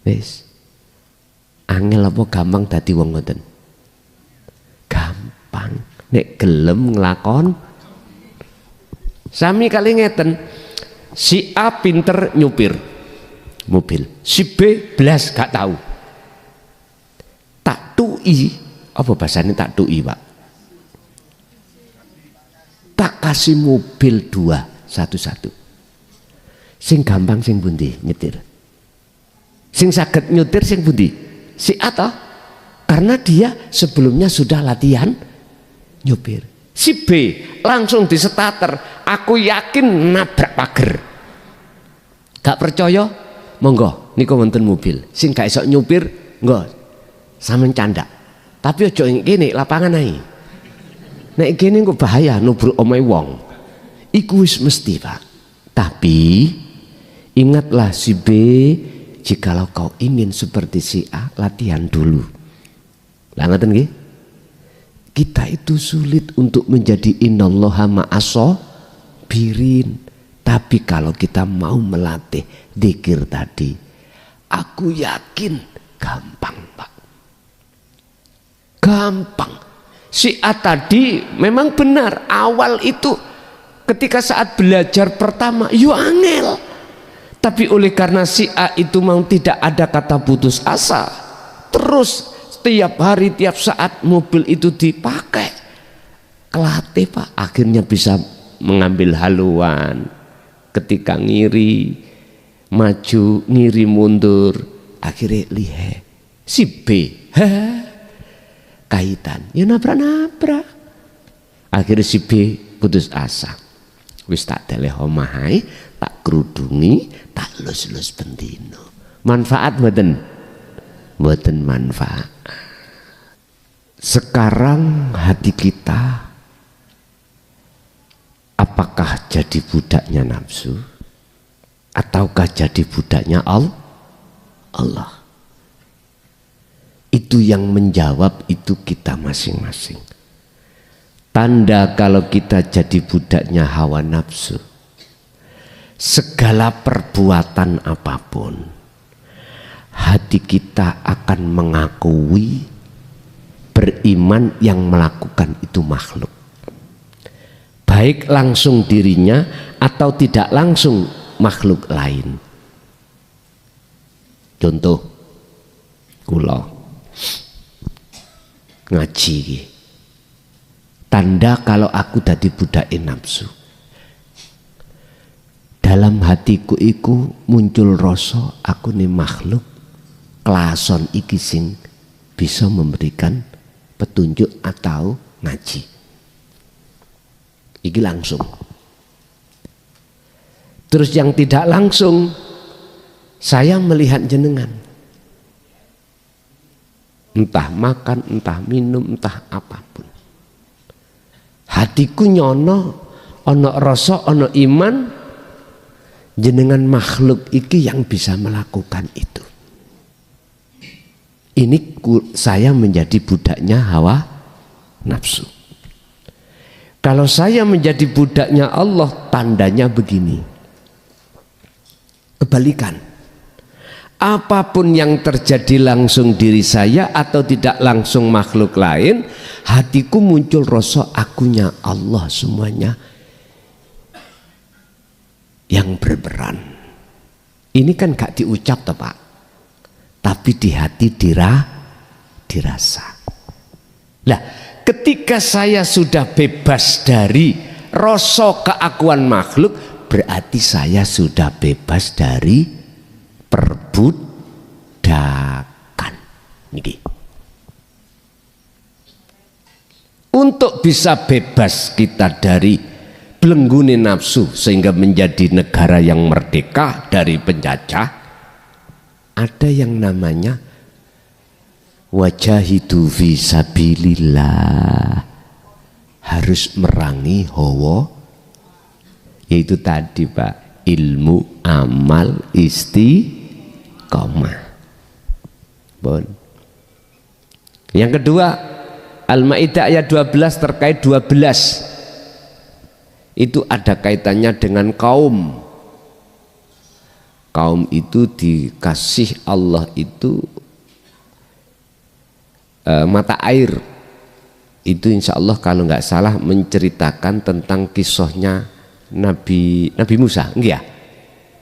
Wis angel apa gampang dadi wong ngoten? Gampang nek gelem nglakon. Sami kali ngeten, si A pinter nyupir mobil, si B blas gak tahu. Tak tui, apa bahasanya tak tui Pak? Tak kasih mobil dua satu-satu. Sing gampang sing pundi nyetir? Sing saged nyetir sing pundi? Si A toh? Karena dia sebelumnya sudah latihan nyupir. Si B langsung di starter, aku yakin nabrak pager. Gak percaya? Monggo niku wonten mobil. Sing gak iso nyupir, nggo sampean candak. Tapi aja ngene lapangan ae. Nek kene kok bahaya nubruk omahe wong. Iku wis mesti, Pak. Tapi ingatlah si B, jikalau kau ingin seperti si A, latihan dulu. Lah ngoten nggih? Kita itu sulit untuk menjadi innallaha ma'as-sabirin. Tapi kalau kita mau melatih dzikir tadi, aku yakin gampang, Pak. Gampang. Si A tadi memang benar, awal itu ketika saat belajar pertama yo angel, tapi oleh karena si A itu mau tidak ada kata putus asa, terus setiap hari tiap saat mobil itu dipakai, kelatih Pak, akhirnya bisa mengambil haluan. Ketika ngiri maju, ngiri mundur, akhirnya lihe si B kaitan, ya nabrak-nabrak. Akhirnya si B putus asa. Wis tak teleh omahai, tak kerudungi, tak lus-lus bendino. Manfaat mboten? Mboten manfaat. Sekarang hati kita apakah jadi budaknya nafsu ataukah jadi budaknya Allah? Itu yang menjawab itu kita masing-masing. Tanda kalau kita jadi budaknya hawa nafsu, segala perbuatan apapun, hati kita akan mengakui beriman yang melakukan itu makhluk, baik langsung dirinya atau tidak langsung makhluk lain. Contoh, kula ngaji, tanda kalau aku dadi budak nafsu. dalam hatiku iku muncul rasa aku nih makhluk kelason iki sing bisa memberikan petunjuk atau ngaji. Iki langsung. Terus yang tidak langsung, saya melihat jenengan. Entah makan, entah minum, entah apapun. Hatiku nyono, ono rasa, ono iman, jenengan makhluk iki yang bisa melakukan itu. Ini saya menjadi budaknya hawa nafsu. Kalau saya menjadi budaknya Allah, tandanya begini. Kebalikan. Apapun yang terjadi langsung diri saya atau tidak langsung makhluk lain, hatiku muncul rasa akunya Allah semuanya yang berperan. Ini kan gak diucap toh Pak, tapi di hati dirasa. Nah, ketika saya sudah bebas dari rasa keakuan makhluk, berarti saya sudah bebas dari perbudakan. Niki. Untuk bisa bebas kita dari belengguni nafsu sehingga menjadi negara yang merdeka dari penjajah, ada yang namanya wajahidu fi sabilillah, harus merangi hawa, yaitu tadi Pak, ilmu, amal, istiqomah. Bon. Yang kedua, Al-Maidah ayat 12 terkait 12. Itu ada kaitannya dengan kaum. Kaum itu dikasih Allah itu mata air. Itu insya Allah kalau nggak salah menceritakan tentang kisahnya Nabi Musa, enggak ya?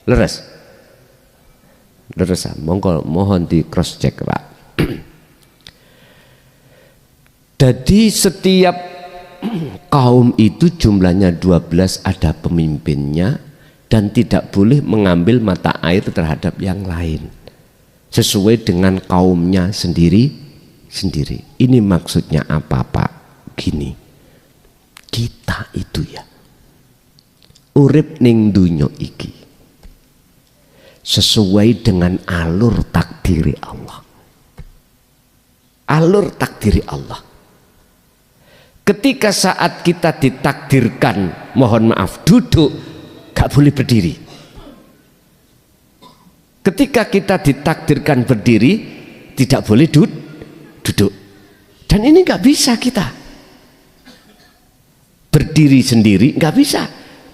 Leres. Monggo mohon di cross check Pak. Jadi setiap kaum itu jumlahnya 12, ada pemimpinnya dan tidak boleh mengambil mata air terhadap yang lain sesuai dengan kaumnya sendiri. Ini maksudnya apa Pak? Gini, kita itu ya urip ning dunya iki sesuai dengan alur takdiri Allah. Alur takdiri Allah. Ketika saat kita ditakdirkan, mohon maaf, duduk, gak boleh berdiri. Ketika kita ditakdirkan berdiri, tidak boleh duduk. Dan ini gak bisa kita. Berdiri sendiri gak bisa,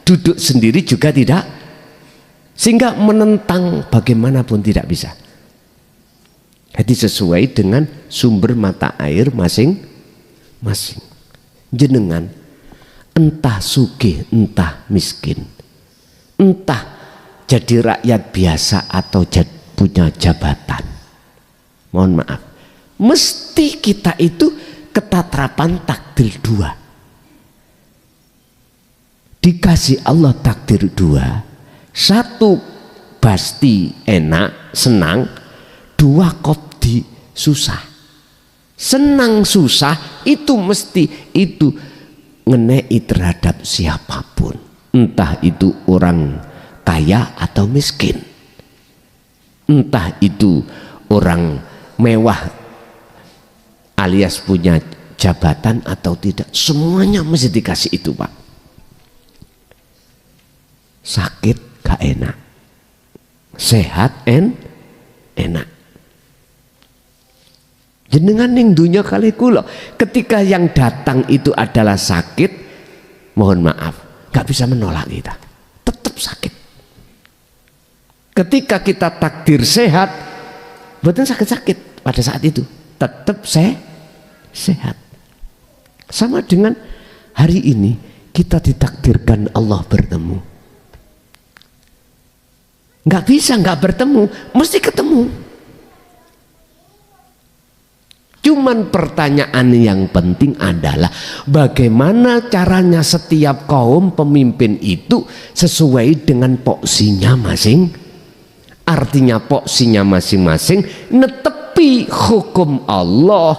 duduk sendiri juga tidak, sehingga menentang bagaimanapun tidak bisa. Jadi sesuai dengan sumber mata air masing-masing. Jenengan entah sugih entah miskin, entah jadi rakyat biasa atau punya jabatan, mohon maaf, mesti kita itu ketatrapan takdir dua. Dikasih Allah takdir dua, satu pasti enak senang, dua qobdi susah. Senang susah itu mesti itu ngenei terhadap siapapun, entah itu orang kaya atau miskin, entah itu orang mewah alias punya jabatan atau tidak, semuanya mesti dikasih itu Pak. Sakit gak enak, sehat enak. Jenengan ning dunya kali kula, ketika yang datang itu adalah sakit, mohon maaf, gak bisa menolak kita, tetap sakit. Ketika kita takdir sehat, bukan sakit-sakit pada saat itu, tetap sehat. Sama dengan hari ini kita ditakdirkan Allah bertemu, gak bisa gak bertemu, mesti ketemu. Cuman pertanyaan yang penting adalah bagaimana caranya setiap kaum pemimpin itu sesuai dengan poksinya masing. Artinya poksinya masing-masing netepi hukum Allah.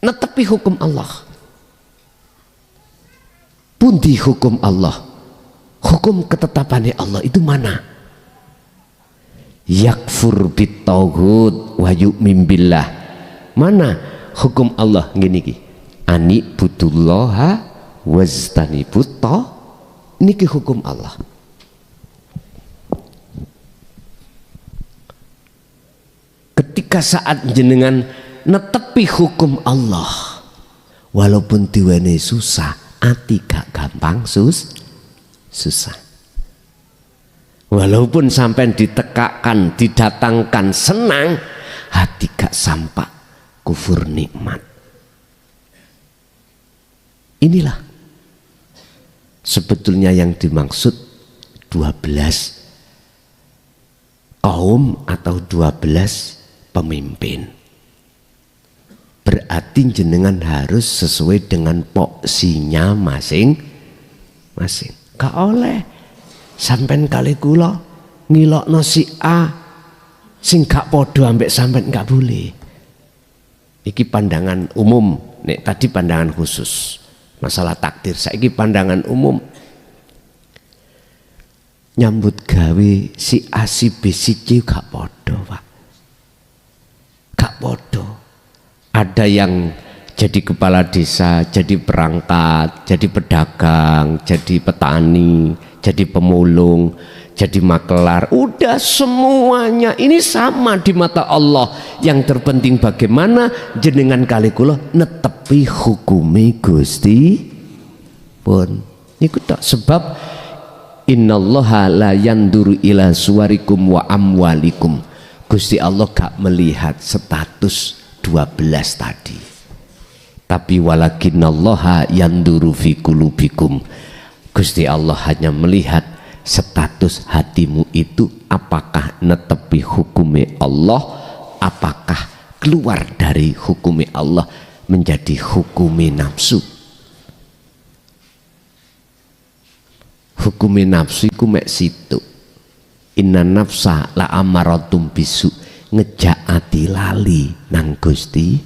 Netepi hukum Allah. Pundi hukum Allah. Hukum ketetapannya Allah itu mana? Yakfur bitaghut wa yu'min billah. Mana hukum Allah gini ki? Ani budullaha waztanibut niki hukum Allah. Ketika saat jenengan netepi hukum Allah, walaupun diwene susah, ati gak gampang susah. Walaupun sampai ditekakkan, didatangkan senang, hati gak sampak kufur nikmat. Inilah sebetulnya yang dimaksud 12 kaum atau 12 pemimpin. Berarti jenengan harus sesuai dengan poksinya masing-masing. Gak oleh sampean kali kula ngilokno si A sing gak podo ambek sampean, gak boleh. Iki pandangan umum, nek tadi pandangan khusus masalah takdir, saiki pandangan umum. Nyambut gawe si A si B si C gak podo, Pak. Gak podo. Ada yang jadi kepala desa, jadi perangkat, jadi pedagang, jadi petani, jadi pemulung, jadi makelar, udah semuanya ini sama di mata Allah. Yang terpenting bagaimana jenengan kali kula netepi hukumi Gusti pun. Niku tok sebab innallaha la yanduru ila suwarikum wa amwalikum. Gusti Allah gak melihat status 12 tadi. Tapi walakinallaha yanduru fi qulubikum. Gusti Allah hanya melihat status hatimu itu, apakah netepi hukumi Allah, apakah keluar dari hukumi Allah menjadi hukumi nafsu. Hukumi nafsu iku mek situ. Inna nafsa la amaratum bisu, ngejaati lali nang Gusti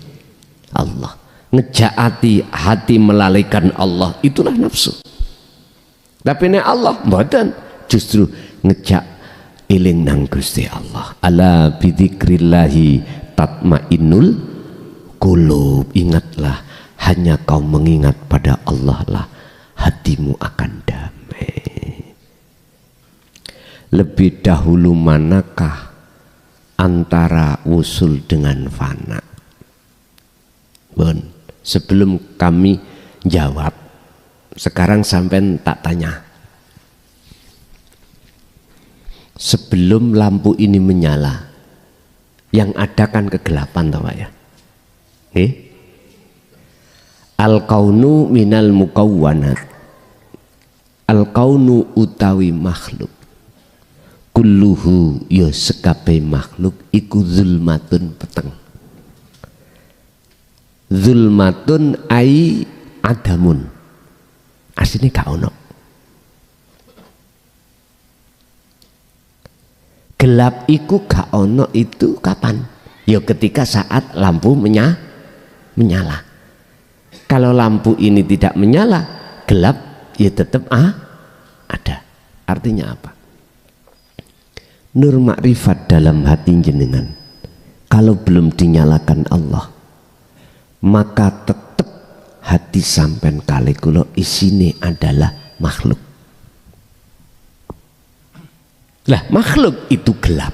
Allah. Ngejaati hati melalaikan Allah, itulah nafsu. Tapi nek Allah mboten, justru ngejak eling nang Gusti Allah. Ala bidzikrillahi tatmainnul qulub. Ingatlah, hanya kau mengingat pada Allah lah hatimu akan damai. Lebih dahulu manakah antara wusul dengan fana? Bon, sebelum kami jawab, sekarang sampai tak tanya. Sebelum lampu ini menyala, yang ada kan kegelapan, tahu ya? Al-kaunu minal mukawwanat. Al-kaunu utawi makhluk. Kulluhu ya sekabe makhluk iku zulmatun peteng. Zulmatun ai adamun. Asline gak ono. Gelap iku gak ono itu kapan? Ya ketika saat lampu menyala. Kalau lampu ini tidak menyala, gelap ya tetap ada. Artinya apa? Nur makrifat dalam hati jenengan kalau belum dinyalakan Allah, maka tetap hati sampean kali kula isine adalah makhluk. Lah makhluk itu gelap.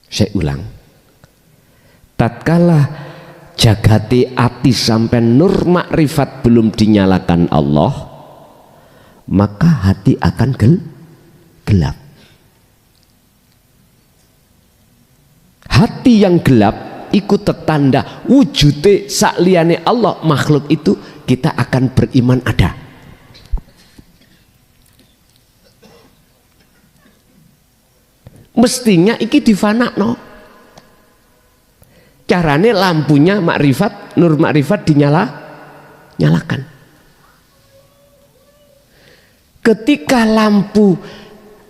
Saya ulang, tatkala jagati ati sampean nur makrifat belum dinyalakan Allah, maka hati akan gelap. Hati yang gelap ikut tertanda wujude sakliyane Allah, makhluk itu kita akan beriman ada. mestinya iki difanakno. Carane lampunya makrifat, nur makrifat nyalakan. Ketika lampu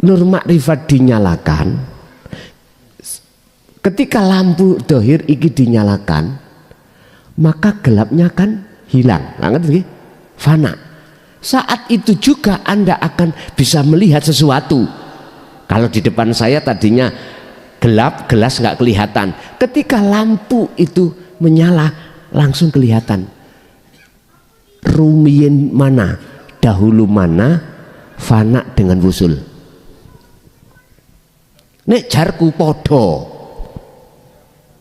nur makrifat dinyalakan, ketika lampu dohir iki dinyalakan, maka gelapnya kan hilang, fana. Saat itu juga Anda akan bisa melihat sesuatu. Kalau di depan saya tadinya gelap, gelas nggak kelihatan. Ketika lampu itu menyala, langsung kelihatan. Rumiyin mana, dahulu mana, fana dengan wusul. Nek jarku podo.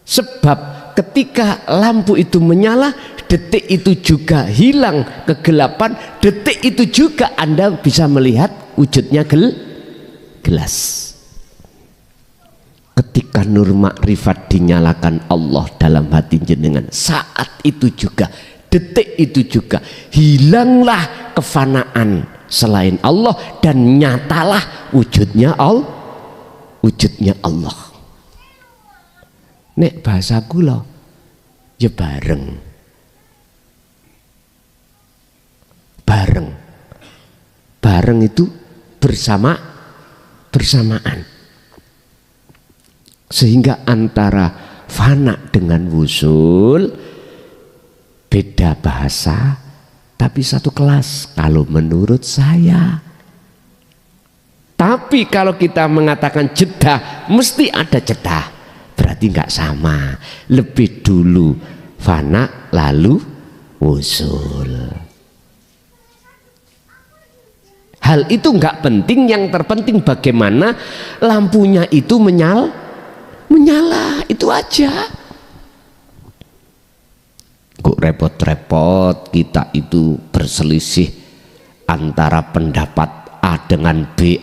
Sebab ketika lampu itu menyala, detik itu juga hilang kegelapan, detik itu juga Anda bisa melihat wujudnya gelas. Ketika nur makrifat dinyalakan Allah dalam hati jenengan, saat itu juga, detik itu juga hilanglah kefanaan selain Allah dan nyatalah wujudnya Allah. Nek bahasa kula ya bareng itu bersamaan, sehingga antara fana dengan wusul beda bahasa tapi satu kelas kalau menurut saya. Tapi kalau kita mengatakan jeda, mesti ada jeda, berarti nggak sama. Lebih dulu fana lalu wusul. Hal itu nggak penting, yang terpenting bagaimana lampunya itu menyala, itu aja. Kok repot-repot kita itu berselisih antara pendapat A dengan B,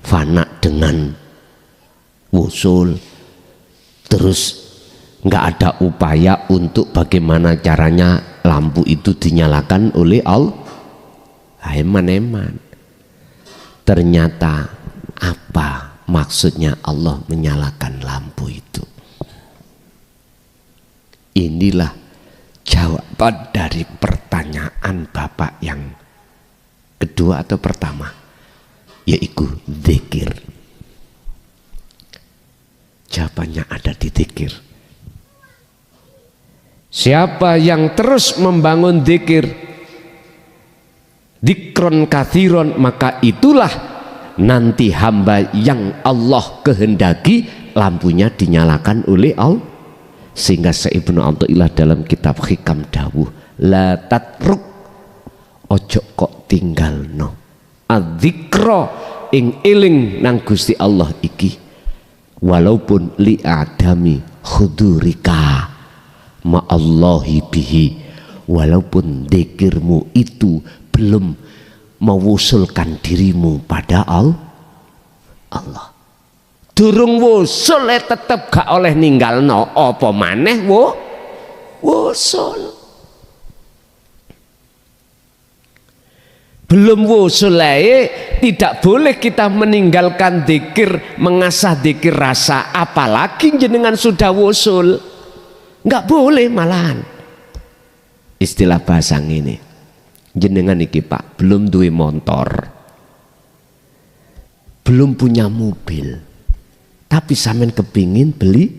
fana dengan wusul, terus nggak ada upaya untuk bagaimana caranya lampu itu dinyalakan oleh Allah. Eman-eman. Ternyata apa maksudnya Allah menyalakan lampu itu? Inilah jawaban dari pertanyaan Bapak yang kedua atau pertama, yaitu zikir. Jawabannya ada di zikir. Siapa yang terus membangun zikir, dzikron kathiron, maka itulah nanti hamba yang Allah kehendaki lampunya dinyalakan oleh Allah. Sehingga Ibnu Athaillah dalam kitab Hikam dawuh, la tatruk, ojo kok tinggalno adzikra ing eling nang Gusti Allah iki, walaupun li adami khudurika ma Allahi bihi, walaupun dzikirmu itu belum mewusulkan dirimu pada Allah. Durung wusul tetep gak oleh ninggalno, apa maneh wusul. Belum wusul tidak boleh kita meninggalkan dzikir, mengasah dzikir rasa, apalagi jenengan sudah wusul. Nggak boleh malahan. Istilah bahasa ini, jenengan iki Pak belum duwe motor, belum punya mobil, tapi sampean kepingin beli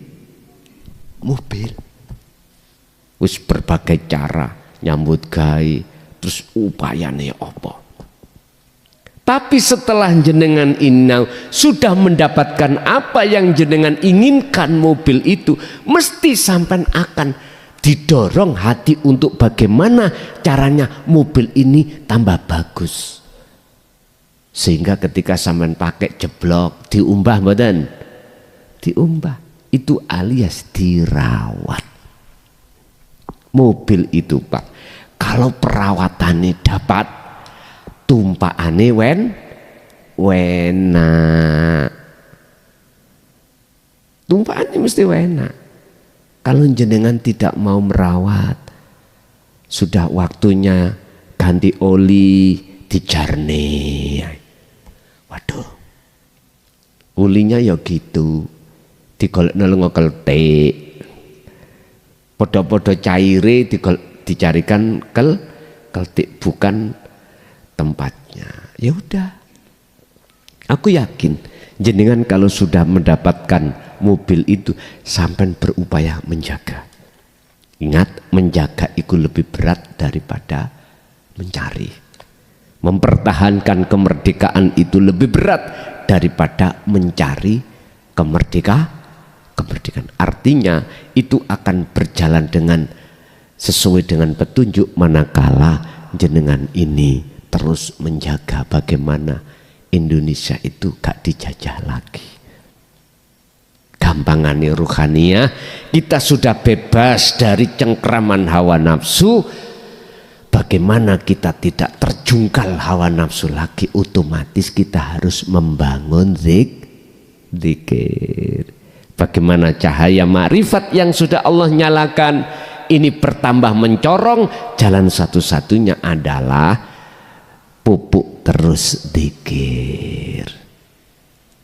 mobil. Wis berbagai cara nyambut gawe, terus upayane apa. Tapi setelah jenengan ini sudah mendapatkan apa yang jenengan inginkan, mobil itu, mesti sampean akan didorong hati untuk bagaimana caranya mobil ini tambah bagus. Sehingga ketika sampean pakai jeblok, diumbah mboten? Diumbah. Itu alias dirawat. Mobil itu Pak, kalau perawatannya dapat, tumpakane enak. Tumpakannya mesti enak. Kalau jenengan tidak mau merawat, sudah waktunya ganti oli, dijarne. Waduh, ulinya ya gitu, digolekno lenga keltik, podo-podo caire dicarikan keltik, bukan tempatnya. Ya udah, aku yakin jenengan kalau sudah mendapatkan mobil itu sampai berupaya menjaga. Ingat, menjaga itu lebih berat daripada mencari. Mempertahankan kemerdekaan itu lebih berat daripada mencari kemerdekaan. Artinya itu akan berjalan dengan sesuai dengan petunjuk, manakala jenengan ini terus menjaga bagaimana Indonesia itu gak dijajah lagi. Gampangane ruhaniyah, kita sudah bebas dari cengkraman hawa nafsu. Bagaimana kita tidak terjungkal hawa nafsu lagi? Otomatis kita harus membangun zikir. Bagaimana cahaya ma'rifat yang sudah Allah nyalakan ini bertambah mencorong, jalan satu-satunya adalah pupuk terus zikir.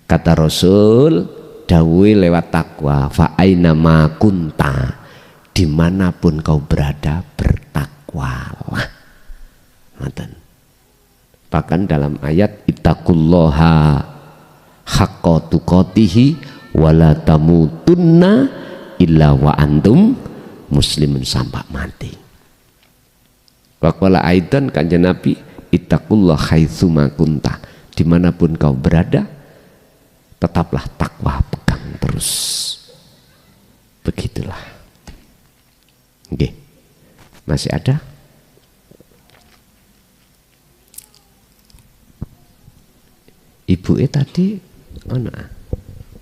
Kata Rasul, dawuh lewat takwa, fa aina ma kunta, dimanapun kau berada bertakwalah. Bahkan dalam ayat ittaqullaha haqqa tuqatihi wala tamutunna illa wa antum muslimun, sampai mati. Waqala aidan kanjeng Nabi, ittaqullaha haitsuma kunta, dimanapun kau berada tetaplah takwa pegang terus. Begitulah. Oke. Masih ada? Ibu tadi ono.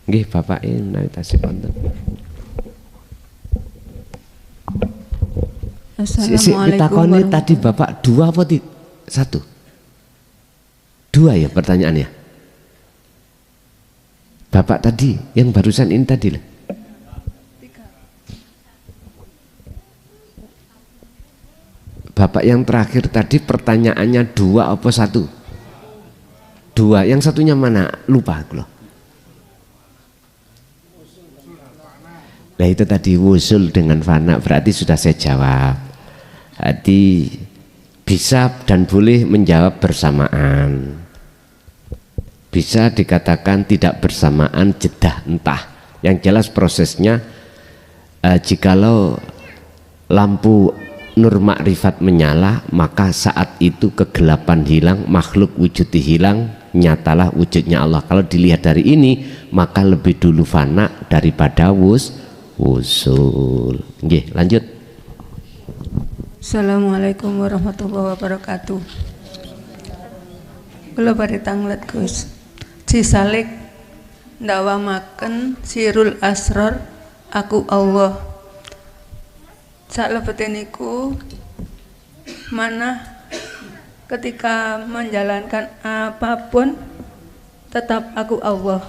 Nggih, bapake menawi tasih wonten. Assalamualaikum. Tadi bapak dua apa satu? Dua ya pertanyaannya. Bapak tadi yang barusan ini tadi lah. Bapak yang terakhir tadi pertanyaannya dua apa satu? Dua, yang satunya mana? Lupa aku loh. Nah itu tadi wusul dengan fana, berarti sudah saya jawab. Jadi bisa dan boleh menjawab bersamaan. Bisa dikatakan tidak bersamaan, jedah entah. Yang jelas prosesnya jikalau lampu nur makrifat menyala, maka saat itu kegelapan hilang, makhluk wujudnya hilang, nyatalah wujudnya Allah. Kalau dilihat dari ini, maka lebih dulu fana daripada wusul. Nggih, lanjut. Assalamualaikum warahmatullahi wabarakatuh. Kula badhe tanglet Gus. Cisalik ndawamaken sirul asrar aku Allah. Salebete niku mana ketika menjalankan apapun tetap aku Allah.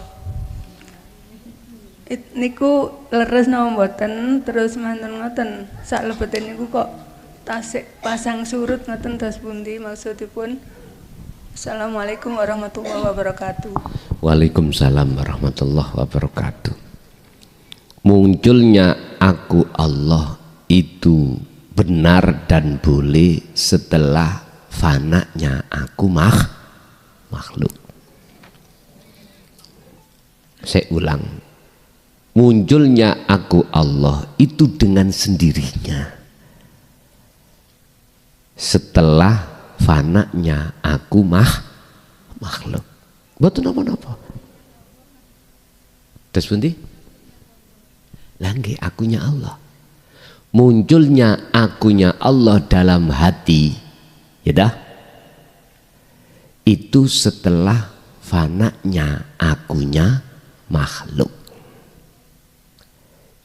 Niku leres napa mboten, terus mantun ngoten. Salebete niku kok tasik pasang surut ngoten dos pundi maksudipun? Assalamualaikum warahmatullahi wabarakatuh. Waalaikumsalam warahmatullahi wabarakatuh. Munculnya aku Allah itu benar dan boleh setelah fananya aku makhluk. Saya ulang, munculnya aku Allah itu dengan sendirinya setelah fananya aku makhluk. Betul napa-napa. Terus pundi? Langge akunya Allah. Munculnya akunya Allah dalam hati, ya dah. Itu setelah fananya akunya makhluk.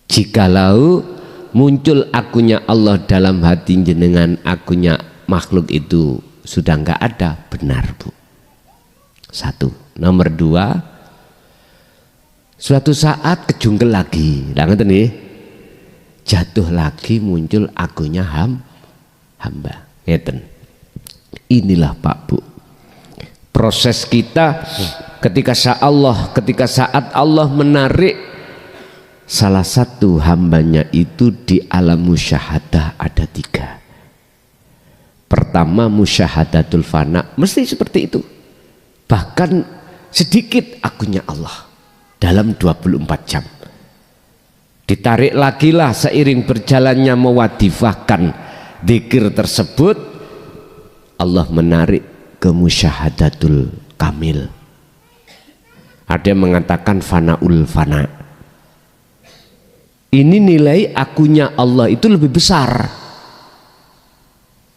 Jikalau muncul akunya Allah dalam hati jenengan, akunya makhluk itu sudah enggak ada, benar Bu. Satu. Nomor dua, suatu saat kejungkel lagi, ngeten nggih, jatuh lagi muncul akunya hamba, ngeten. Inilah Pak Bu, proses kita ketika saat Allah menarik salah satu hambanya itu di alam musyahadah ada 3. Pertama musyahadatul fana, mesti seperti itu. Bahkan sedikit akunya Allah dalam 24 jam. Ditarik lagi lah seiring berjalannya mewadifahkan zikir tersebut, Allah menarik ke musyahadatul kamil. Ada yang mengatakan fanaul fana. Ini nilai akunya Allah itu lebih besar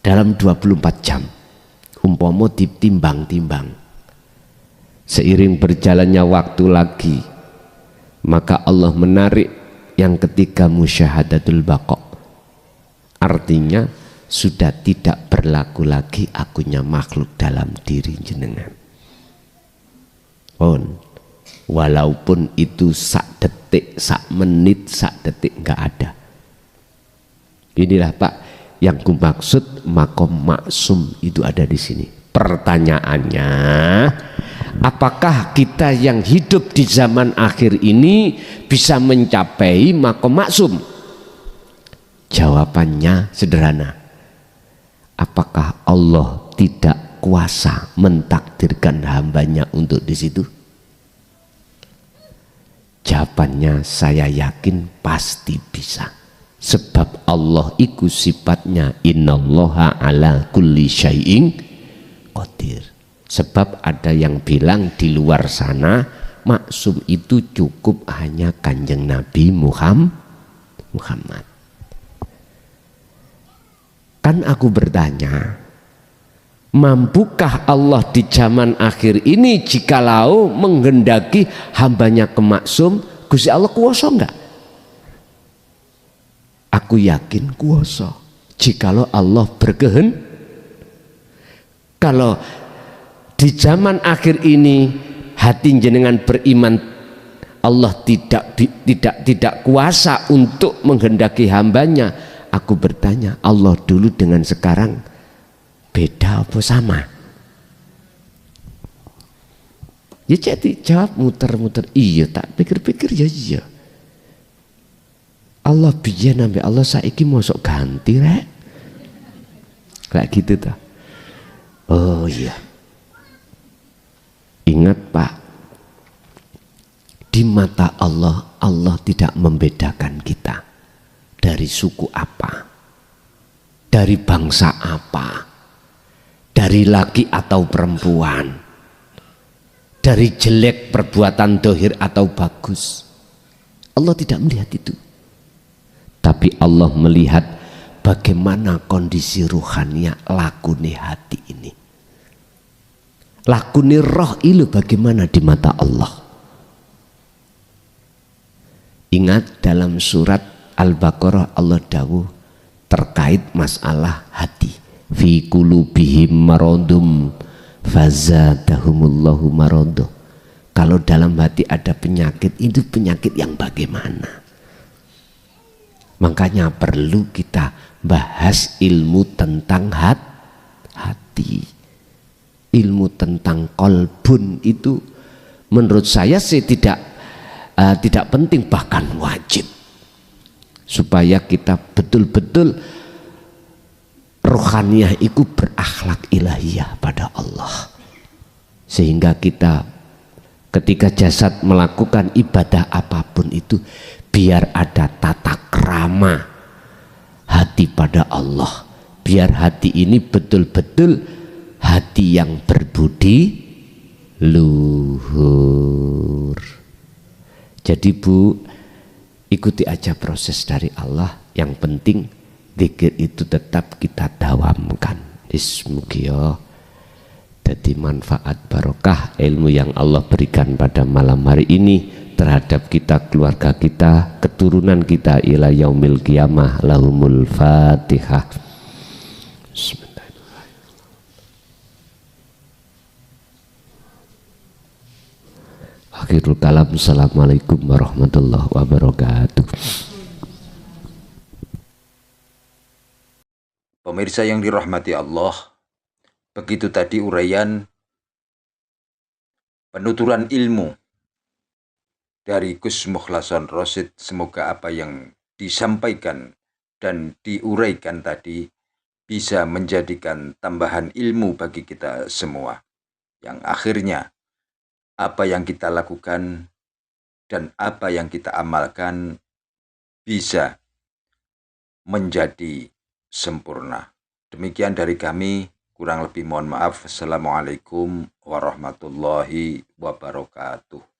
dalam 24 jam. Umpama ditimbang-timbang. Seiring berjalannya waktu lagi, maka Allah menarik yang ketiga musyahadatul baqa. Artinya sudah tidak berlaku lagi akunya makhluk dalam diri jenengan. Walaupun itu sak detik, sak menit, sak detik enggak ada. Inilah Pak yang ku maksud makom maksum itu ada di sini. Pertanyaannya, apakah kita yang hidup di zaman akhir ini bisa mencapai makom maksum? Jawabannya sederhana. Apakah Allah tidak kuasa mentakdirkan hambanya untuk di situ? Jawabannya saya yakin pasti bisa. Sebab Allah itu sifatnya innallaha ala kulli syai'in qadir. Sebab ada yang bilang di luar sana maksum itu cukup hanya Kanjeng Nabi Muhammad. Kan aku bertanya, mampukah Allah di zaman akhir ini jikalau menghendaki hambanya kemaksum? Gusti Allah kuasa enggak? Aku yakin kuasa. Jikalau Allah berkehendak. Kalau di zaman akhir ini hati jenengan beriman Allah tidak kuasa untuk menghendaki hambanya, aku bertanya, Allah dulu dengan sekarang beda apa sama? Ya jadi jawab muter-muter, iya, tak pikir-pikir ya iya. Allah biyen sampai Allah saiki mosok ganti rek. Kayak gitu tuh. Oh iya. Ingat Pak, di mata Allah, Allah tidak membedakan kita dari suku apa, dari bangsa apa, dari laki atau perempuan, dari jelek perbuatan dohir atau bagus. Allah tidak melihat itu. Tapi Allah melihat bagaimana kondisi ruhania lakune hati ini. Lakune roh itu bagaimana di mata Allah. Ingat dalam surat Al-Baqarah Allah dawuh terkait masalah hati. Fi qulubihim maradum fazadahumullahu maradu. Kalau dalam hati ada penyakit, itu penyakit yang bagaimana? Makanya perlu kita bahas ilmu tentang hati. Ilmu tentang kolbun itu menurut saya sih tidak penting, bahkan wajib. Supaya kita betul-betul rohaniah itu berakhlak ilahiyah pada Allah. Sehingga kita ketika jasad melakukan ibadah apapun itu, biar ada tata krama hati pada Allah, biar hati ini betul-betul hati yang berbudi luhur. Jadi Bu, ikuti aja proses dari Allah. Yang penting zikir itu tetap kita dawamkan. Bismillah. Jadi manfaat barokah ilmu yang Allah berikan pada malam hari ini terhadap kita, keluarga kita, keturunan kita ila yaumil qiyamah. Lahumul Fatihah. Akhirul kalam. Assalamualaikum warahmatullahi wabarakatuh. Pemirsa yang dirahmati Allah, begitu tadi uraian penuturan ilmu dari Gus Mukhlason Rosid. Semoga apa yang disampaikan dan diuraikan tadi bisa menjadikan tambahan ilmu bagi kita semua, yang akhirnya apa yang kita lakukan dan apa yang kita amalkan bisa menjadi sempurna. Demikian dari kami, kurang lebih mohon maaf. Assalamualaikum warahmatullahi wabarakatuh.